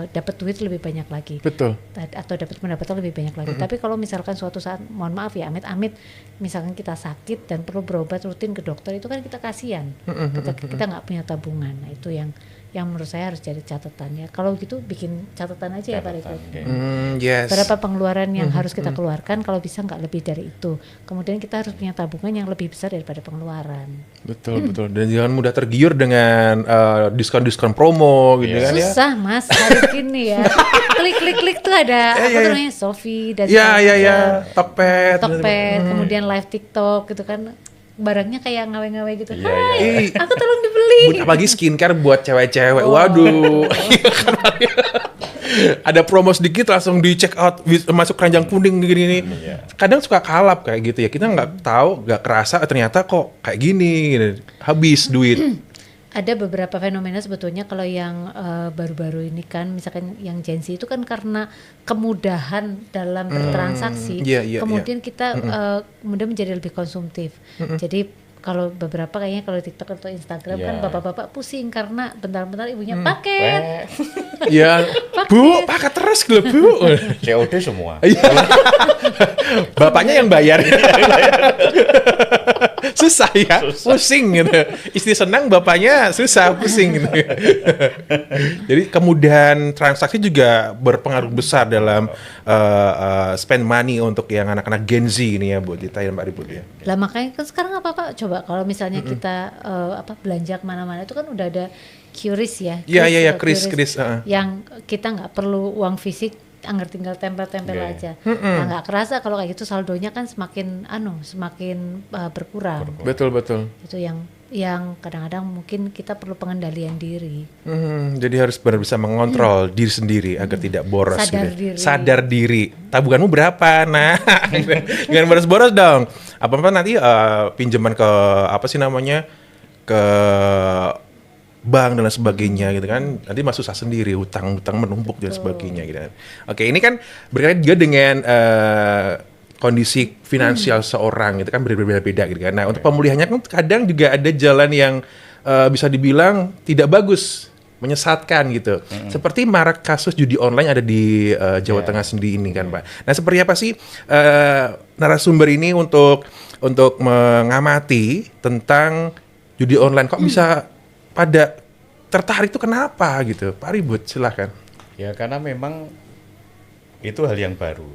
dapat duit lebih banyak lagi. Betul. Atau dapat pendapatan lebih banyak lagi. Tapi kalau misalkan suatu saat, mohon maaf ya, amit-amit, misalkan kita sakit dan perlu berobat rutin ke dokter, itu kan kita kasihan. Kita nggak punya tabungan. Nah itu yang menurut saya harus jadi catatan ya. Kalau gitu bikin catatan aja ya Pak Riko. Yes. Berapa pengeluaran yang harus kita keluarkan, kalau bisa nggak lebih dari itu. Kemudian kita harus punya tabungan yang lebih besar daripada pengeluaran. Betul. Dan jangan mudah tergiur dengan diskon-diskon promo gitu kan ya. Susah Mas hari ini ya. Klik tuh ada apa tuh namanya, Shopee dan Iya. Tokped, kemudian live TikTok gitu kan. Barangnya kayak ngawe-ngawe gitu. Iya, Hai, aku tolong dibeli. Apalagi skincare buat cewek-cewek. Waduh. Ada promo sedikit langsung di check out, masuk keranjang kuning gini. Kadang suka kalap kayak gitu ya. Kita nggak tahu, nggak kerasa ternyata kok kayak gini. Habis duit. Ada beberapa fenomena sebetulnya kalau yang baru-baru ini kan, misalkan yang Gen Z itu kan karena kemudahan dalam bertransaksi, kemudian kita kemudian menjadi lebih konsumtif. Jadi kalau beberapa kayaknya kalau TikTok atau Instagram kan bapak-bapak pusing karena bentar-bentar ibunya paket. Ya, Bu, paket terus loh Bu. COD semua. Bapaknya yang bayar. Susah ya, pusing gitu. Istri senang, bapaknya susah, pusing gitu. Jadi kemudahan transaksi juga berpengaruh besar dalam spend money untuk yang anak-anak Gen Z ini ya, Bu Dita dan Pak Ribut ya. Lah makanya kan sekarang apa coba kalau misalnya kita belanja kemana-mana itu kan udah ada QRIS ya. Iya, kris. Yang kita nggak perlu uang fisik, anggar tinggal tempel-tempel aja. Nah nggak kerasa kalau kayak gitu saldonya kan semakin berkurang. Betul. Itu yang kadang-kadang mungkin kita perlu pengendalian diri. Jadi harus benar bisa mengontrol diri sendiri agar tidak boros. Sadar diri. Tabunganmu berapa? Nah, jangan boros-boros dong. Apa-apa nanti pinjaman ke ke bank dan sebagainya gitu kan, nanti masuk susah sendiri, hutang menumpuk dan sebagainya gitu kan. Oke, ini kan berkaitan juga dengan kondisi finansial seorang gitu kan berbeda-beda gitu kan. Nah, untuk pemulihannya kan kadang juga ada jalan yang bisa dibilang tidak bagus, menyesatkan gitu. Seperti marak kasus judi online ada di Jawa Tengah sendiri ini kan, Pak. Nah, seperti apa sih narasumber ini untuk mengamati tentang judi online? Kok bisa pada tertarik itu kenapa gitu? Pak Ribut, silahkan. Ya karena memang itu hal yang baru.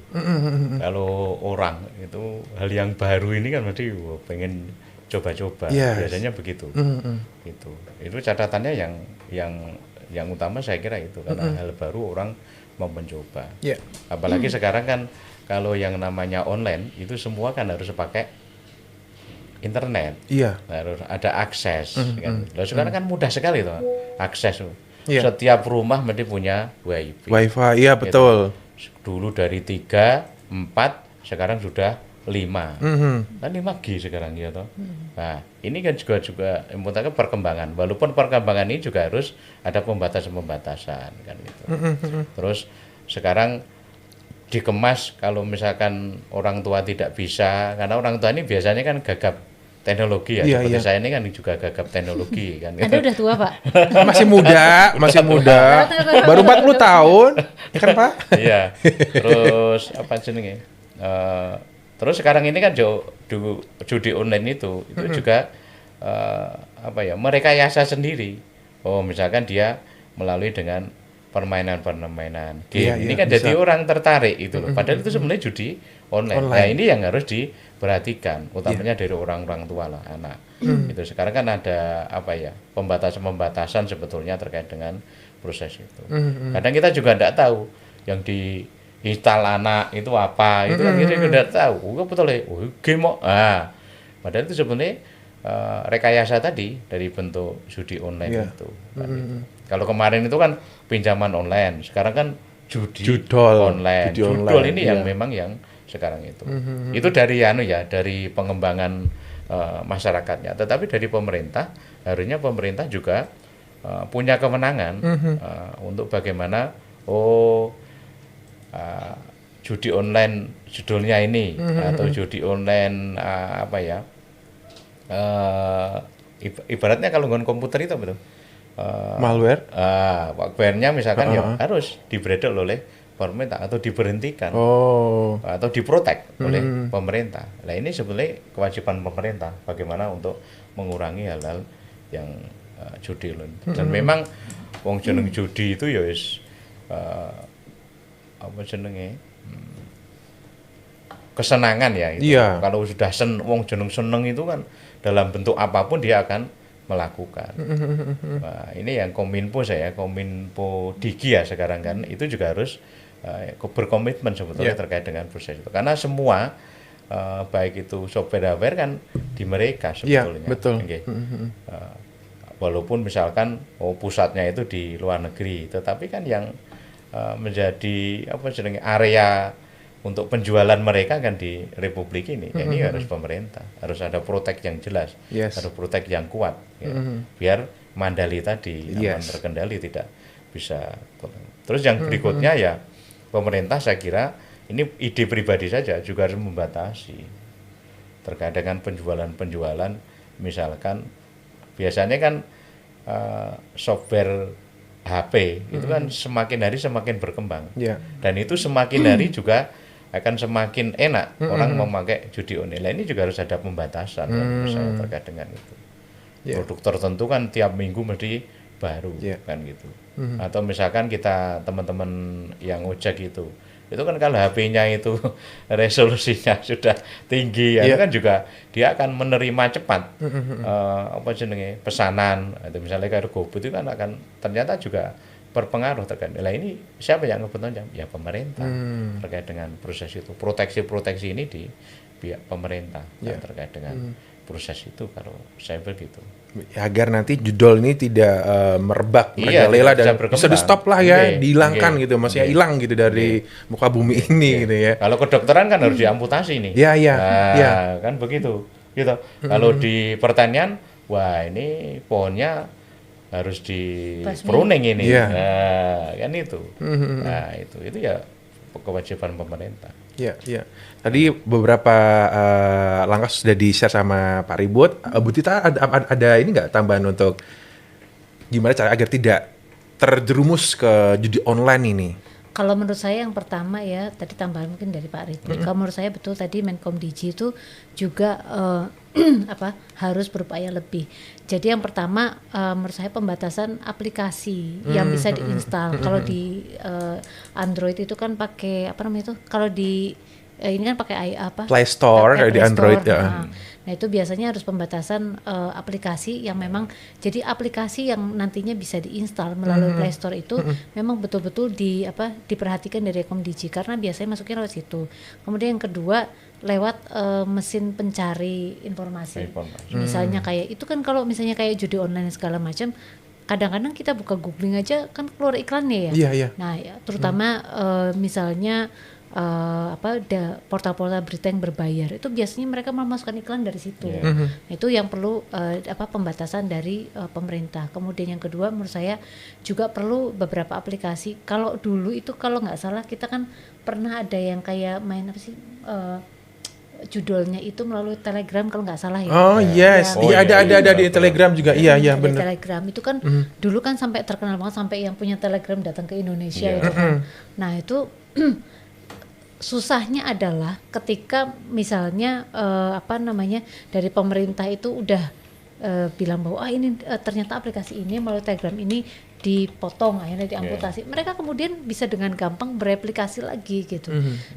Kalau orang itu hal yang baru ini kan berarti pengen coba-coba. Biasanya begitu. Gitu. Itu catatannya yang utama saya kira itu karena hal baru orang mau mencoba. Apalagi sekarang kan kalau yang namanya online itu semua kan harus pakai internet. Harus ada akses kan. Sekarang kan mudah sekali tuh akses. Setiap rumah mesti punya wifi. Iya betul. Dulu dari 3, 4, sekarang sudah 5. Kan 5G sekarang ya toh. Nah, ini kan juga membutuhkan perkembangan. Walaupun perkembangan ini juga harus ada pembatasan-pembatasan kan gitu. Terus sekarang dikemas kalau misalkan orang tua tidak bisa, karena orang tua ini biasanya kan gagap teknologi ya, seperti saya ini kan juga gagap teknologi kan. Anda udah tua, Pak? masih muda. Baru 40 tahun, ya kan, Pak? Iya. Terus apa jenenge? Terus sekarang ini kan judi online itu juga merekayasa sendiri. Oh, misalkan dia melalui dengan permainan game. Ini kan bisa. Jadi orang tertarik itu loh. Padahal itu sebenarnya judi online. Nah, ini yang harus diperhatikan, utamanya dari orang-orang tua lah, anak. Itu sekarang kan ada pembatasan sebetulnya terkait dengan proses itu. Kadang kita juga tidak tahu yang diinstal anak itu apa, itu kan kita tidak tahu. Betul ya, game kok. Padahal itu sebenarnya rekayasa tadi dari bentuk judi online itu. Kan gitu. Kalau kemarin itu kan pinjaman online, sekarang kan judol online. Judol ini yang memang yang sekarang itu. Itu dari dari pengembangan masyarakatnya. Tetapi dari pemerintah, harusnya pemerintah juga punya kewenangan untuk bagaimana judi online judulnya ini atau judi online ibaratnya kalau nggon komputer itu betul. Malware. Malware-nya misalkan harus dibredel oleh pemerintah atau diberhentikan atau diprotek oleh pemerintah. Nah, ini sebenarnya kewajiban pemerintah bagaimana untuk mengurangi hal-hal yang judi online. Dan memang wong jeneng judi itu ya wis kesenangan ya itu. Kalau sudah wong jeneng seneng itu kan dalam bentuk apapun dia akan melakukan. Nah, ini yang Kominfo Digi ya sekarang kan itu juga harus berkomitmen sebetulnya terkait dengan proses itu. Karena semua baik itu software hardware kan di mereka sebetulnya. Betul. Walaupun misalkan pusatnya itu di luar negeri, tetapi kan yang menjadi area untuk penjualan mereka kan di Republik ini. Ini harus pemerintah, harus ada protek yang jelas, harus protek yang kuat, biar mandali tadi aman terkendali, tidak bisa. Terus yang berikutnya ya pemerintah saya kira ini ide pribadi saja juga harus membatasi terkait dengan penjualan, misalkan biasanya kan software HP itu kan semakin hari semakin berkembang dan itu semakin hari juga akan semakin enak orang memakai judi online. Ini juga harus ada pembatasan misalnya terkait dengan itu. Produk tertentu kan tiap minggu mesti baru kan gitu. Atau misalkan kita teman-teman yang ojek itu kan kalau HP-nya itu resolusinya sudah tinggi itu kan juga dia akan menerima cepat pesanan atau misalnya kayak GoFood itu kan akan ternyata juga berpengaruh terkait. Nah, ini siapa yang bertanggung jawab? Ya pemerintah terkait dengan proses itu. Proteksi ini di pihak pemerintah terkait dengan proses itu kalau saya begitu. Agar nanti judul ini tidak merebak, merajalela dan bisa di stop lah ya, dihilangkan gitu, maksudnya hilang gitu dari muka bumi ini gitu ya. Kalau kedokteran kan harus diamputasi nih. Kan begitu. Gitu. Kalau di pertanian, wah ini pohonnya harus di pruning ini. Nah, kan itu. Nah, itu ya kewajiban pemerintah. Ya, ya. Tadi beberapa langkah sudah di-share sama Pak Ribut. Bu Tita ada ini nggak tambahan untuk gimana cara agar tidak terjerumus ke judi online ini? Kalau menurut saya yang pertama ya, tadi tambahan mungkin dari Pak Ribut. Kalau menurut saya betul tadi Menkom Digi itu juga harus berupaya lebih. Jadi yang pertama menurut saya pembatasan aplikasi yang bisa diinstal. Kalau di Android itu kan pakai apa namanya itu? Kalau di ini kan pakai Play Store di Android ya. Nah itu biasanya harus pembatasan aplikasi yang memang jadi aplikasi yang nantinya bisa diinstal melalui Play Store itu memang betul-betul diperhatikan dari Komdigi karena biasanya masuknya lewat situ. Kemudian yang kedua lewat mesin pencari informasi. Misalnya kayak itu kan kalau misalnya kayak judi online segala macam kadang-kadang kita buka googling aja kan keluar iklannya ya. Iya, iya. Nah ya, terutama misalnya portal-portal berita yang berbayar itu biasanya mereka memasukkan iklan dari situ. Itu yang perlu pembatasan dari pemerintah. Kemudian yang kedua menurut saya juga perlu beberapa aplikasi. Kalau dulu itu kalau nggak salah kita kan pernah ada yang kayak main apa sih judulnya itu melalui Telegram kalau nggak salah ya. Oh yes, iya ada di Telegram juga. Iya benar. Telegram itu kan dulu kan sampai terkenal banget sampai yang punya Telegram datang ke Indonesia itu kan. Nah itu susahnya adalah ketika misalnya dari pemerintah itu udah bilang bahwa ini ternyata aplikasi ini melalui Telegram ini dipotong akhirnya diamputasi. Mereka kemudian bisa dengan gampang bereplikasi lagi gitu.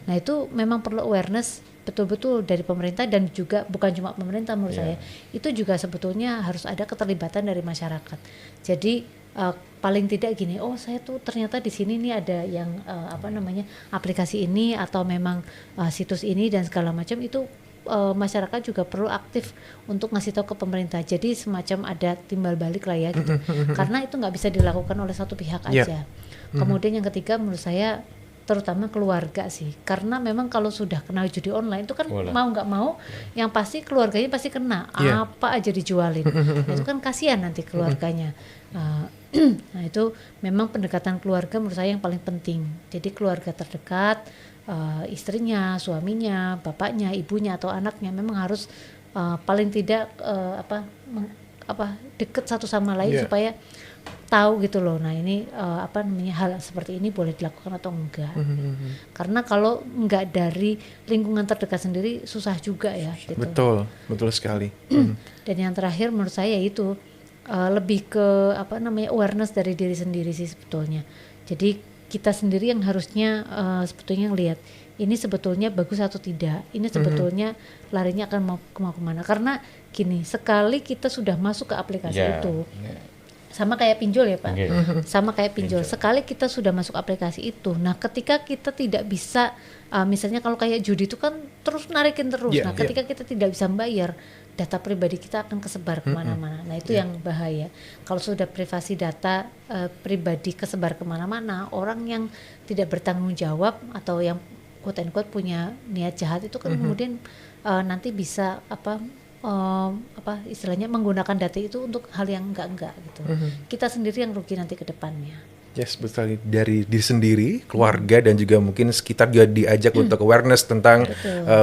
Nah itu memang perlu awareness betul-betul dari pemerintah dan juga bukan cuma pemerintah menurut saya. Itu juga sebetulnya harus ada keterlibatan dari masyarakat. Jadi paling tidak gini, saya tuh ternyata di sini nih ada yang aplikasi ini atau memang situs ini dan segala macam itu masyarakat juga perlu aktif untuk ngasih tahu ke pemerintah. Jadi semacam ada timbal balik lah ya gitu. Karena itu nggak bisa dilakukan oleh satu pihak aja. Kemudian yang ketiga menurut saya terutama keluarga sih, karena memang kalau sudah kenal judi online itu kan mau nggak mau yang pasti keluarganya pasti kena apa aja dijualin. Nah, itu kan kasihan nanti keluarganya. Nah itu memang pendekatan keluarga menurut saya yang paling penting. Jadi keluarga terdekat, istrinya, suaminya, bapaknya, ibunya atau anaknya memang harus paling tidak deket satu sama lain supaya tahu gitu loh. Nah ini hal seperti ini boleh dilakukan atau enggak. Karena kalau enggak dari lingkungan terdekat sendiri susah juga ya. Gitu. Betul sekali. Dan yang terakhir menurut saya itu lebih ke awareness dari diri sendiri sih sebetulnya. Jadi kita sendiri yang harusnya sebetulnya lihat ini sebetulnya bagus atau tidak. Ini sebetulnya larinya akan mau kemana. Karena gini, sekali kita sudah masuk ke aplikasi itu. Sama kayak pinjol ya Pak, sama kayak pinjol. Sekali kita sudah masuk aplikasi itu, nah ketika kita tidak bisa, misalnya kalau kayak judi itu kan terus narikin terus. Nah ketika kita tidak bisa membayar, data pribadi kita akan kesebar kemana-mana. Nah itu yang bahaya. Kalau sudah privasi data pribadi kesebar kemana-mana, orang yang tidak bertanggung jawab atau yang quote-unquote punya niat jahat itu kan kemudian nanti bisa istilahnya menggunakan data itu untuk hal yang enggak gitu. Kita sendiri yang rugi nanti ke depannya. Yes, betul. Dari diri sendiri, keluarga dan juga mungkin sekitar juga diajak untuk awareness tentang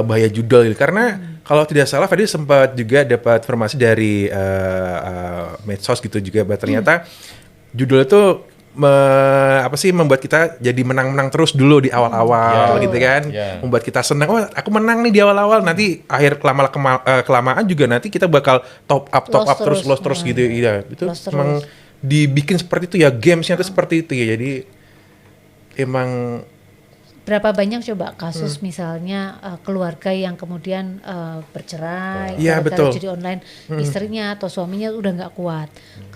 bahaya judul. Karena kalau tidak salah tadi sempat juga dapat informasi dari medsos gitu juga bahwa ternyata judul itu membuat kita jadi menang-menang terus dulu di awal-awal gitu kan. Membuat kita senang, aku menang nih di awal-awal, nanti akhir kelamaan juga nanti kita bakal top up terus loss terus gitu ya. Itu memang dibikin seperti itu ya, gamesnya tuh seperti itu ya. Jadi emang berapa banyak coba kasus misalnya keluarga yang kemudian bercerai gara-gara judi online, istrinya atau suaminya udah nggak kuat.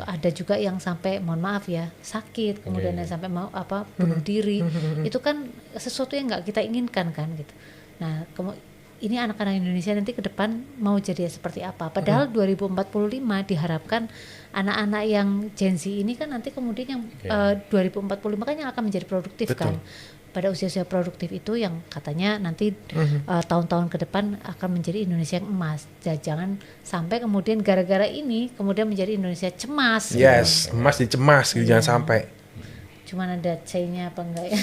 Ada juga yang sampai mohon maaf ya sakit, kemudian yang sampai mau bunuh diri. Itu kan sesuatu yang nggak kita inginkan kan gitu. Nah ini anak-anak Indonesia nanti ke depan mau jadi seperti apa? Padahal 2045 diharapkan anak-anak yang Gen Z ini kan nanti kemudian yang 2045 kan yang akan menjadi produktif kan. Pada usia-usia produktif itu yang katanya nanti tahun-tahun ke depan akan menjadi Indonesia yang emas. Jangan sampai kemudian gara-gara ini kemudian menjadi Indonesia cemas. Yes, emas dicemas gitu, jangan sampai. cuman ada C-nya apa enggak ya.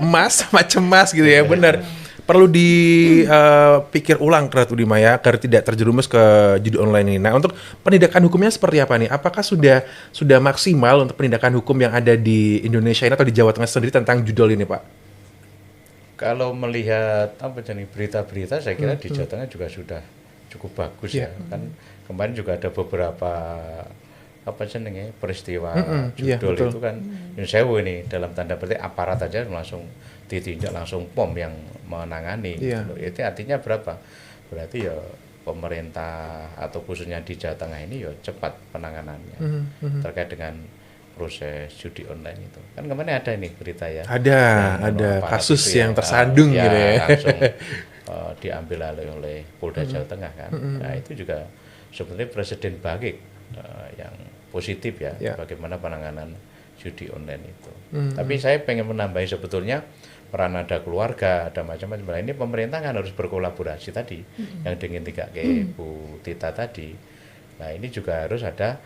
Emas sama cemas gitu ya, benar. Perlu dipikir ulang Ratu Dima ya, agar tidak terjerumus ke judi online ini. Nah, untuk penindakan hukumnya seperti apa nih? Apakah sudah maksimal untuk penindakan hukum yang ada di Indonesia ini atau di Jawa Tengah sendiri tentang judol ini, Pak? Kalau melihat berita-berita, saya kira di Jawa Tengah juga sudah cukup bagus ya. Kan kemarin juga ada beberapa peristiwa judol itu kan Nyun Sewu ini dalam tanda petik aparat aja langsung ditindak, langsung POM yang menangani. Itu artinya berarti ya pemerintah atau khususnya di Jawa Tengah ini ya cepat penanganannya terkait dengan proses judi online itu. Kan kemarin ada ini berita ya. Ada kasus yang tersandung gitu ya. Langsung diambil alih oleh Polda Jawa Tengah kan. Nah, itu juga sebenarnya presiden baik yang positif ya, bagaimana penanganan judi online itu. Tapi saya pengen menambahi sebetulnya peran ada keluarga, ada macam-macam. Ini pemerintah kan harus berkolaborasi tadi, yang dengan Bu Tita tadi. Nah, ini juga harus ada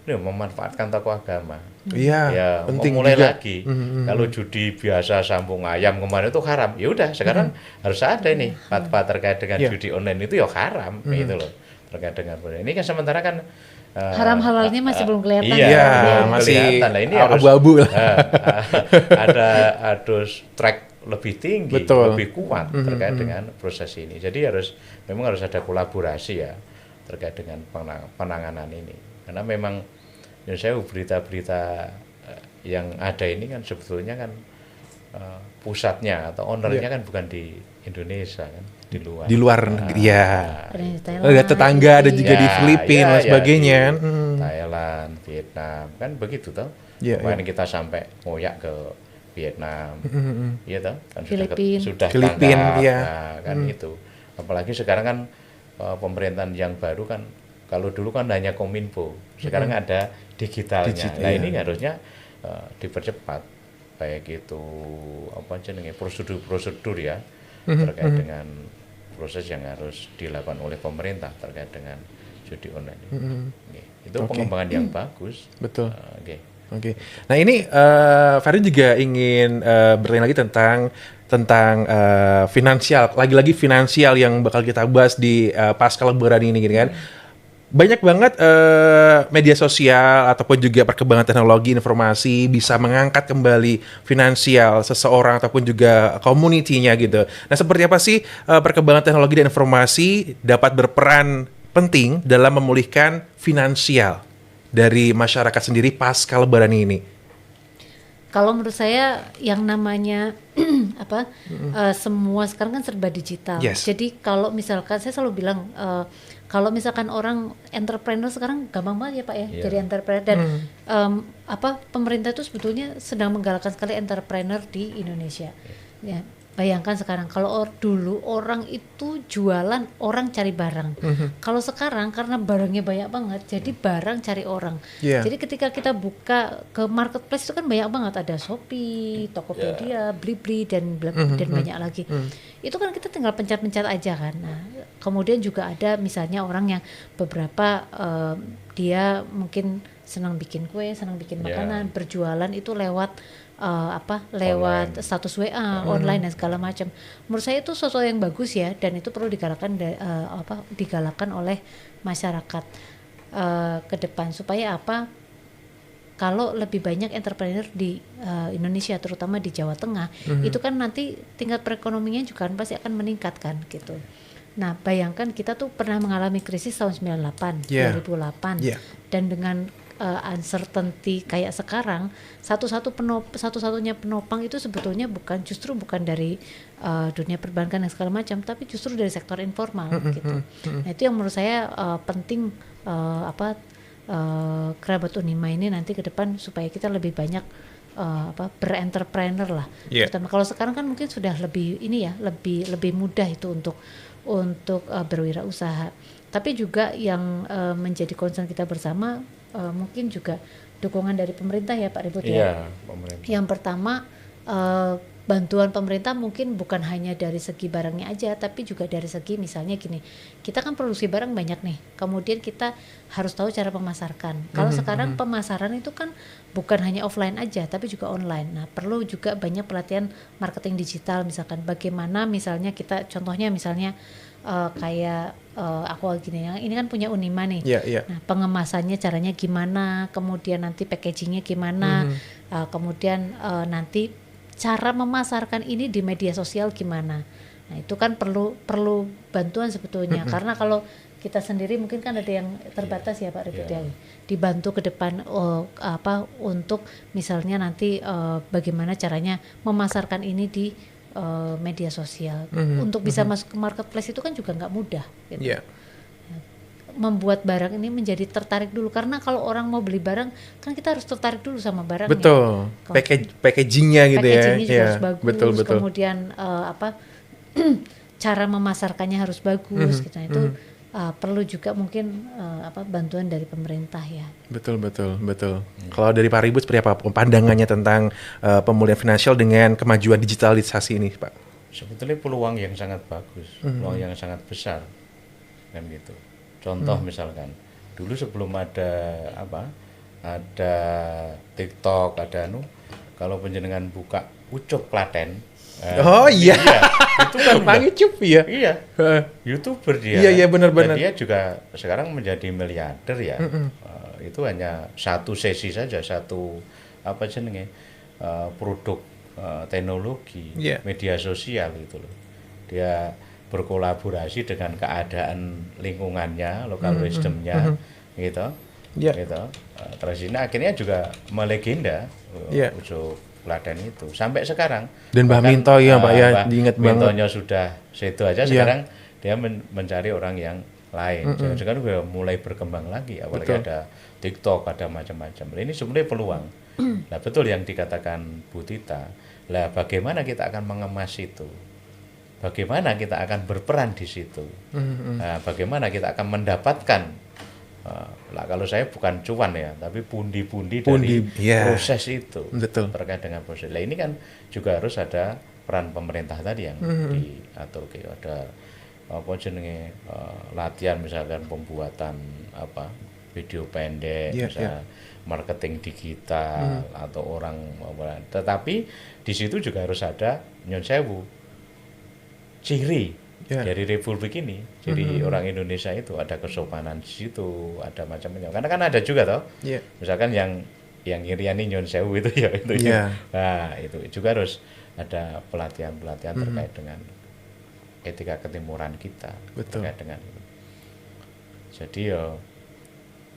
memanfaatkan tokoh agama. Iya, penting mulai juga. lagi. Kalau judi biasa sambung ayam kemarin itu haram. Ya udah, sekarang harus ada ini fatwa terkait dengan judi online itu ya haram, gitu loh. Terkait dengan ini kan sementara kan haram halalnya masih belum kelihatan. Iya, masih kelihatan. Nah, ini abu-abu lah. harus track lebih tinggi, lebih kuat terkait dengan proses ini. Jadi memang harus ada kolaborasi ya terkait dengan penanganan ini. Karena memang saya berita-berita yang ada ini kan sebetulnya kan pusatnya atau ownernya kan bukan di Indonesia kan, di luar negeri ya. Ada tetangga, ada juga di Filipina dan sebagainya. Thailand, Vietnam kan begitu toh. Kemarin kita sampai ngoyak ke Vietnam, iya toh, kan sudah Filipina, nah, kan itu. Apalagi sekarang kan pemerintahan yang baru kan, kalau dulu kan hanya Kominfo, sekarang ada digitalnya. Nah ini harusnya dipercepat, baik itu prosedur ya terkait dengan proses yang harus dilakukan oleh pemerintah terkait dengan judi online ini. Itu pengembangan yang bagus. Betul. Oke. Nah ini Ferry juga ingin bertanya lagi tentang finansial, lagi-lagi finansial yang bakal kita bahas di pasca Lebaran ini gitu kan. Banyak banget media sosial ataupun juga perkembangan teknologi informasi bisa mengangkat kembali finansial seseorang ataupun juga community-nya gitu. Nah, seperti apa sih perkembangan teknologi dan informasi dapat berperan penting dalam memulihkan finansial dari masyarakat sendiri pasca Lebaran ini? Kalau menurut saya yang namanya semua sekarang kan serba digital. Jadi kalau misalkan saya selalu bilang kalau misalkan orang entrepreneur sekarang gampang banget ya Pak ya, jadi entrepreneur dan pemerintah itu sebetulnya sedang menggalakkan sekali entrepreneur di Indonesia. Ya, bayangkan sekarang kalau dulu orang itu jualan, orang cari barang. Kalau sekarang karena barangnya banyak banget, jadi barang cari orang. Jadi ketika kita buka ke marketplace itu kan banyak banget, ada Shopee, Tokopedia, Blibli dan banyak lagi. Itu kan kita tinggal pencet-pencet aja kan. Nah, kemudian juga ada misalnya orang yang beberapa dia mungkin senang bikin kue, senang bikin makanan, berjualan itu lewat lewat status WA online dan segala macam. Menurut saya itu sesuatu yang bagus ya, dan itu perlu digalakkan oleh masyarakat ke depan supaya kalau lebih banyak entrepreneur di Indonesia terutama di Jawa Tengah itu kan nanti tingkat perekonomiannya juga kan pasti akan meningkat kan gitu. Nah, bayangkan kita tuh pernah mengalami krisis tahun 98, 2008 dan dengan uncertainty kayak sekarang, satu-satunya penopang itu sebetulnya bukan dari dunia perbankan dan segala macam, tapi justru dari sektor informal gitu. Nah, itu yang menurut saya penting kerabat Unima ini nanti ke depan supaya kita lebih banyak berentrepreneur lah. Terutama kalau sekarang kan mungkin sudah lebih lebih mudah itu untuk berwirausaha. Tapi juga yang menjadi concern kita bersama mungkin juga dukungan dari pemerintah ya Pak Ribut ya. Yang pertama bantuan pemerintah mungkin bukan hanya dari segi barangnya aja, tapi juga dari segi misalnya gini, kita kan produksi barang banyak nih, kemudian kita harus tahu cara memasarkan. Kalau sekarang pemasaran itu kan bukan hanya offline aja, tapi juga online. Nah, perlu juga banyak pelatihan marketing digital, misalkan bagaimana misalnya kita, contohnya misalnya kayak aku gini ya, ini kan punya Unima nih. Nah, pengemasannya caranya gimana, kemudian nanti packagingnya gimana, kemudian nanti cara memasarkan ini di media sosial gimana. Nah, itu kan perlu bantuan sebetulnya, karena kalau kita sendiri mungkin kan ada yang terbatas ya Pak Rifat, dibantu ke depan untuk misalnya nanti bagaimana caranya memasarkan ini di media sosial. Untuk bisa masuk ke marketplace itu kan juga nggak mudah gitu. Membuat barang ini menjadi tertarik dulu, karena kalau orang mau beli barang kan kita harus tertarik dulu sama barangnya. Betul. Packagingnya gitu packagingnya juga ya. harus bagus. Betul. Kemudian cara memasarkannya harus bagus. Gitu. Itu perlu juga mungkin bantuan dari pemerintah ya. Betul. Kalau dari Pak Ribut seperti apa pandangannya tentang pemulihan finansial dengan kemajuan digitalisasi ini, Pak? Sebetulnya peluang yang sangat bagus, peluang yang sangat besar, kan gitu. Contoh misalkan, dulu sebelum ada TikTok, kalau penjenengan buka Ucup Klaten, iya. Itu kan Mang Ucup ya. Iya. YouTuber dia. Iya benar. Dan dia juga sekarang menjadi miliarder ya. Itu hanya satu sesi saja, produk teknologi, media sosial gitu loh. Dia berkolaborasi dengan keadaan lingkungannya, lokal wisdomnya, gitu. Terus ini akhirnya juga melegenda Ucup Klaten itu sampai sekarang. Dan Mbah Minto ya Pak ya, diingat banget. Mintonya sudah situ aja, sekarang dia mencari orang yang lain. Sekarang udah mulai berkembang lagi, apalagi ada TikTok, ada macam-macam. Ini sebenarnya peluang. Nah, betul yang dikatakan Bu Tita. Lah bagaimana kita akan mengemas itu? Bagaimana kita akan berperan di situ? Nah, bagaimana kita akan mendapatkan kalau saya bukan cuan ya, tapi pundi-pundi dari proses itu. Betul. Terkait dengan proses. Nah, ini kan juga harus ada peran pemerintah tadi yang diatur. Ada latihan misalkan pembuatan video pendek, misalnya marketing digital atau orang. Tetapi di situ juga harus ada nyon sewu ciri dari Republik ini. Jadi orang Indonesia itu ada kesopanan di situ, ada macam-macam. Karena kan ada juga toh. Misalkan yang ngiriani nyon sewu itu ya itu. Nah, itu juga harus ada pelatihan-pelatihan terkait dengan etika ketimuran kita. Terkait dengan itu. Jadi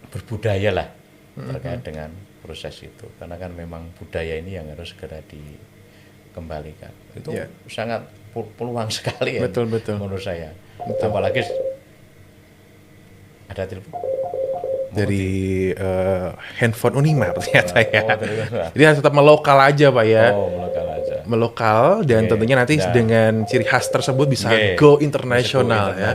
berbudaya lah terkait dengan proses itu. Karena kan memang budaya ini yang harus segera dikembalikan. Itu sangat peluang sekali ya. Betul. Menurut saya. Apalagi ada telepon dari handphone Unima ternyata ya. Jadi harus tetap melokal aja Pak ya. Melokal dan tentunya nanti dengan ciri khas tersebut bisa go internasional ya.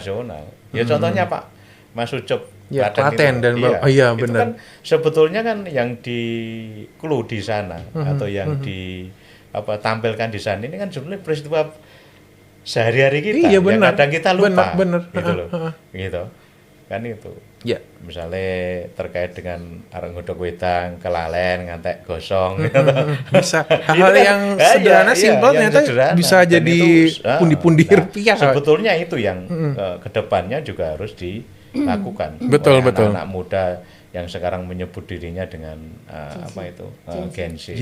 Ya contohnya Pak Mas Ucup Klaten dan benar. Itu kan sebetulnya kan yang di clue di sana atau yang tampilkan di sana ini kan sebenarnya peristiwa sehari-hari kita yang kadang kita lupa. Benar. Gitu loh. Gitu. Kan itu. Misalnya terkait dengan areng godhog wedang, kelalen, ngantek gosong gitu. Bisa hal-hal yang sederhana, simpel ternyata bisa jadi pundi-pundi rupiah. Sebetulnya itu yang kedepannya juga harus dilakukan. Betul. Anak muda yang sekarang menyebut dirinya dengan Gen Z.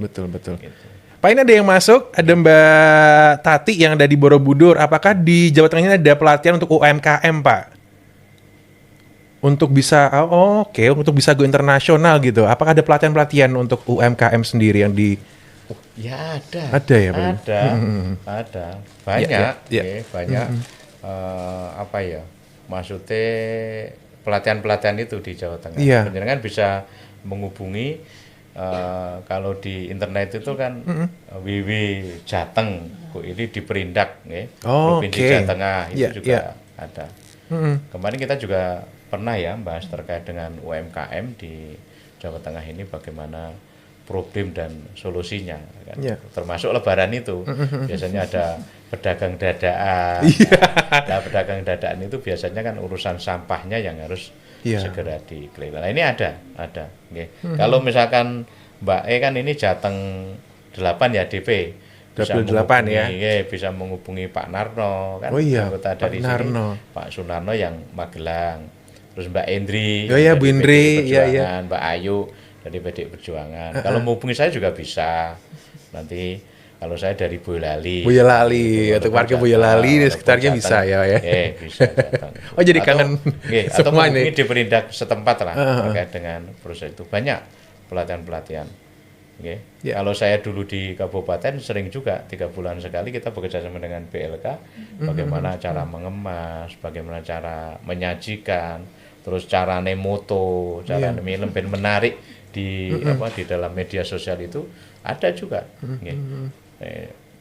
Betul. Gitu. Pak, ini ada yang masuk, ada Mbak Tati yang ada di Borobudur. Apakah di Jawa Tengah ini ada pelatihan untuk UMKM, Pak? Untuk bisa, untuk bisa go internasional gitu. Apakah ada pelatihan-pelatihan untuk UMKM sendiri yang di... Ya ada. Ada ya, Pak? Ada. Banyak. Banyak. Maksudnya pelatihan-pelatihan itu di Jawa Tengah. Penjenengan bisa menghubungi. Kalau di internet itu kan WW Jateng, ini di Perindak, Provinsi Jawa Tengah itu juga ada. Kemarin kita juga pernah ya bahas terkait dengan UMKM di Jawa Tengah ini, bagaimana problem dan solusinya kan. Yeah. Termasuk lebaran itu biasanya ada pedagang dadaan. Nah, pedagang dadaan itu biasanya kan urusan sampahnya yang harus segera dikelola. Nah, ini ada. Okay. Kalau misalkan Mbak E kan ini Jateng 8 ya DP. Bisa bisa menghubungi Pak Narno kan, anggota dari Narno. Sini, Pak Sunarno yang Magelang. Terus Mbak Endri, Bu Indri, Mbak Ayu dari PD Perjuangan. Kalau mau hubungi saya juga bisa. Nanti kalau saya dari Boyolali atau warga Boyolali di sekitarnya bisa ya. Bisa datang. Jadi kangen atau mungkin di perindak setempat lah terkait dengan proses itu. Banyak pelatihan-pelatihan. Kalau saya dulu di kabupaten sering juga 3 bulan sekali kita bekerja sama dengan BLK, bagaimana cara mengemas, bagaimana cara menyajikan, terus cara nemoto, cara lebih menarik di dalam media sosial itu ada juga.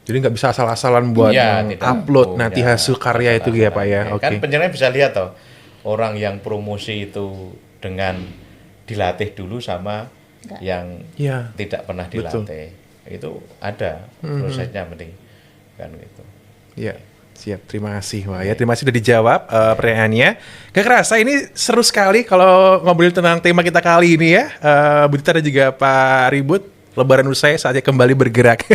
Jadi nggak bisa asal-asalan buat upload nanti hasil karya itu ya Pak ya. Kan penjenengan bisa lihat toh orang yang promosi itu dengan dilatih dulu sama yang tidak pernah dilatih. Itu ada prosesnya penting kan gitu. Iya. Siap, terima kasih. Wah ya, terima kasih sudah dijawab pertanyaannya. Gak kerasa ini seru sekali kalau ngobrol tentang tema kita kali ini ya. Bu Tita dan juga Pak Ribut, lebaran usai saatnya kembali bergerak.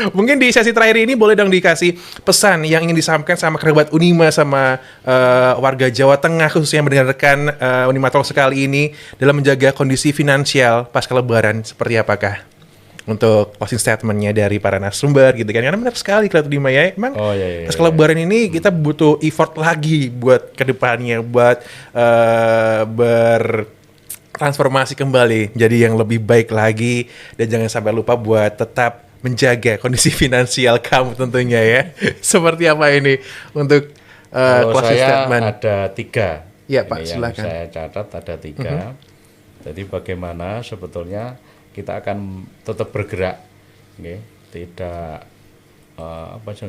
Mungkin di sesi terakhir ini boleh dong dikasih pesan yang ingin disampaikan sama kerabat Unima sama warga Jawa Tengah khususnya yang mendengarkan Unima Talk sekali ini dalam menjaga kondisi finansial pasca lebaran seperti apakah? Untuk closing statement-nya dari para narasumber gitu kan. Karena benar sekali Kerabat Unima ya. Emang pasca lebaran ini kita butuh effort lagi buat kedepannya, buat bertransformasi kembali jadi yang lebih baik lagi, dan jangan sampai lupa buat tetap menjaga kondisi finansial kamu tentunya ya. Seperti apa ini untuk closing statement? Ada 3. Ya Pak, silakan. Saya catat ada 3. Jadi bagaimana sebetulnya kita akan tetap bergerak, tidak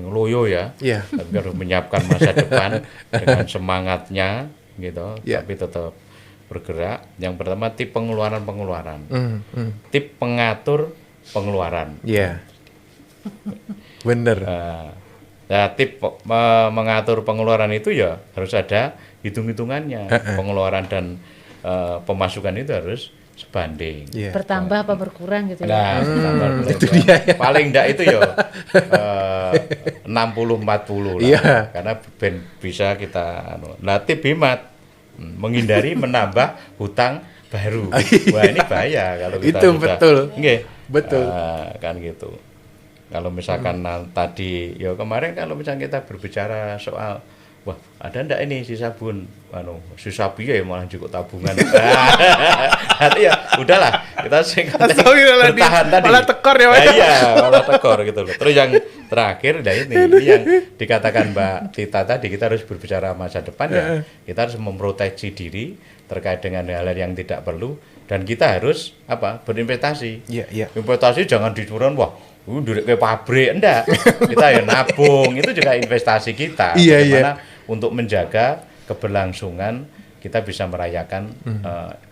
loyo ya, tapi harus menyiapkan masa depan dengan semangatnya, gitu. Tapi tetap bergerak. Yang pertama tip pengeluaran, tip pengatur pengeluaran. Bener. Tip mengatur pengeluaran itu ya harus ada hitung-hitungannya. Pengeluaran dan pemasukan itu harus sebanding. Bertambah apa berkurang gitu ya. Itu dia ya. Paling enggak itu ya 60-40 lah. Karena bisa kita latih bimat menghindari menambah hutang baru. Wah, ini bahaya kalau kita itu sudah, betul. Kan gitu. Kalau misalkan tadi ya kemarin kalau misalnya kita berbicara soal wah, ada ndak ini si sabun, sisa piye malah cukup tabungan. Nanti ya udahlah, kita bertahan tadi. Malah tekor ya. Iya, malah tekor gitu loh. Terus yang terakhir ini yang dikatakan Mbak Tita tadi, kita harus berbicara masa depan ya. Kita harus memproteksi diri terkait dengan hal-hal yang tidak perlu, dan kita harus berinvestasi. Investasi jangan dicuran duit ke pabrik, enggak. Kita ya nabung, itu juga investasi kita. Bagaimana untuk menjaga keberlangsungan kita bisa merayakan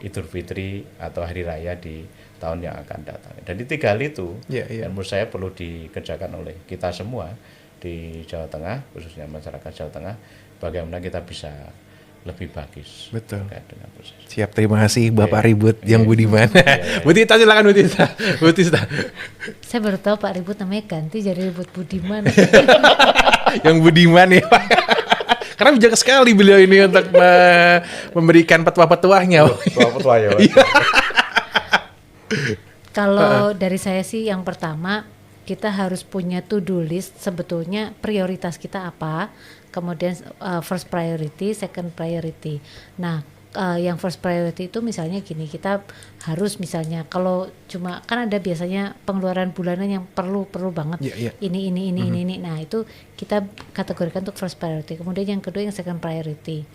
Idul Fitri atau Hari Raya di tahun yang akan datang. Dan 3 hal itu yang menurut saya perlu dikerjakan oleh kita semua di Jawa Tengah, khususnya masyarakat Jawa Tengah, bagaimana kita bisa lebih bagus. Betul. Dengan proses. Siap, terima kasih Bapak Ribut yang budiman. Bu Tita, silakan Bu Tita. Saya baru tahu Pak Ribut namanya ganti jadi Ribut Budiman. Yang budiman ya Pak. Karena bijak sekali beliau ini untuk memberikan petua-petuahnya. Petua ya. Kalau dari saya sih yang pertama kita harus punya to-do list sebetulnya prioritas kita apa. Kemudian first priority, second priority. Nah, yang first priority itu misalnya gini, kita harus misalnya kalau cuma kan ada biasanya pengeluaran bulanan yang perlu banget. Ini. Nah, itu kita kategorikan untuk first priority. Kemudian yang kedua yang second priority.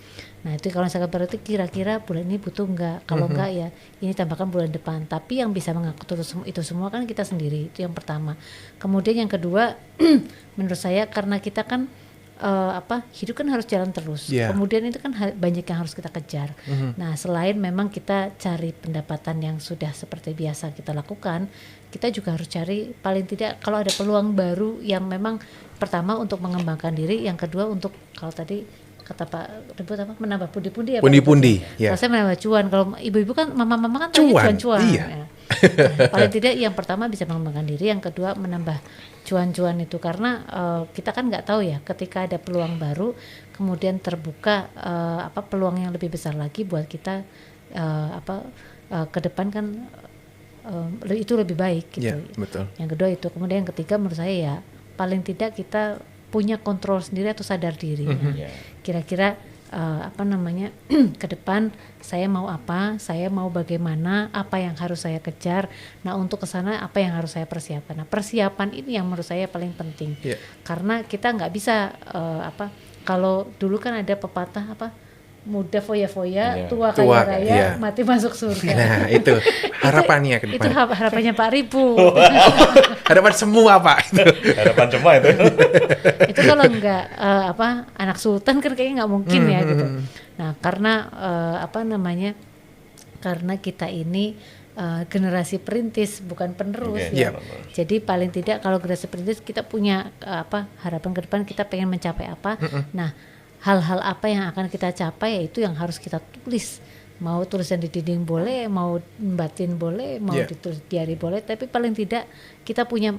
Nah, itu kalau second priority kira-kira bulan ini butuh enggak? Kalau enggak ya ini tambahkan bulan depan. Tapi yang bisa mengatur itu semua kan kita sendiri. Itu yang pertama. Kemudian yang kedua menurut saya karena kita kan hidup kan harus jalan terus. Yeah. Kemudian itu kan banyak yang harus kita kejar. Nah, selain memang kita cari pendapatan yang sudah seperti biasa kita lakukan, kita juga harus cari paling tidak kalau ada peluang baru yang memang pertama untuk mengembangkan diri, yang kedua untuk kalau tadi kata Pak Rebut menambah pundi-pundi ya Pak? Pundi-pundi, ya. Kalau saya menambah cuan, kalau ibu-ibu kan mama-mama kan cuan-cuan. Iya. Ya. Paling tidak yang pertama bisa mengembangkan diri, yang kedua menambah cuan-cuan itu, karena kita kan nggak tahu ya ketika ada peluang baru kemudian terbuka peluang yang lebih besar lagi buat kita ke depan kan itu lebih baik gitu. Yeah, betul. Yang kedua itu, kemudian yang ketiga menurut saya ya paling tidak kita punya kontrol sendiri atau sadar diri. Kira-kira ke depan saya mau apa, saya mau bagaimana, apa yang harus saya kejar. Nah, untuk ke sana apa yang harus saya persiapkan. Nah, persiapan ini yang menurut saya paling penting. Karena kita nggak bisa kalau dulu kan ada pepatah muda foya-foya, tua kaya raya, mati masuk surga. Nah, itu harapannya ke depan. Itu harapannya Pak Ribu. Harapan semua, Pak. Harapan semua itu. Itu kalau enggak anak sultan kan kayaknya nggak mungkin ya gitu. Nah, karena karena kita ini generasi perintis bukan penerus ya. Jadi paling tidak kalau generasi perintis kita punya harapan ke depan, kita pengen mencapai apa. Nah, hal-hal apa yang akan kita capai yaitu yang harus kita tulis. Mau tulisan di dinding boleh, mau batin boleh, mau ditulis di diary boleh, tapi paling tidak kita punya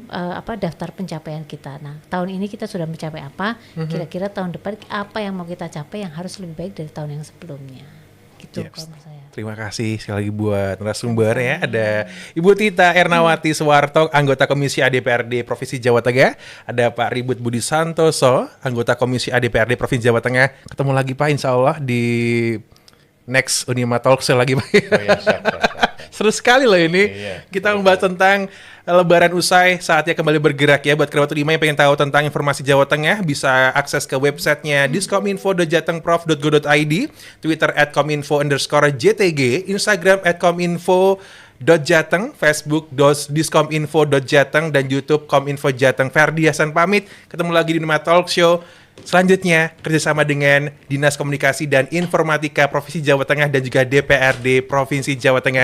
daftar pencapaian kita. Nah, tahun ini kita sudah mencapai apa? Kira-kira tahun depan apa yang mau kita capai yang harus lebih baik dari tahun yang sebelumnya. Gitu kalau menurut saya. Terima kasih sekali lagi buat narasumber ya. Ada Ibu Tita Ernawati Suwarto, anggota Komisi ADPRD Provinsi Jawa Tengah. Ada Pak Ribut Budi Santoso, anggota Komisi ADPRD Provinsi Jawa Tengah. Ketemu lagi Pak, insya Allah di next Unima Talk Show lagi Pak. Oh ya, siap. Seru sekali loh ini. Kita membahas tentang Lebaran usai, saatnya kembali bergerak ya. Buat kerabat Unima yang pengen tahu tentang informasi Jawa Tengah, bisa akses ke websitenya diskominfo.jatengprof.go.id, Twitter @kominfo_JTG, Instagram @kominfo.jateng, Facebook diskominfo.jateng, dan YouTube Kominfo Jateng. Ferdi Hasan pamit, ketemu lagi di Unima Talk Show selanjutnya kerjasama dengan Dinas Komunikasi dan Informatika Provinsi Jawa Tengah dan juga DPRD Provinsi Jawa Tengah.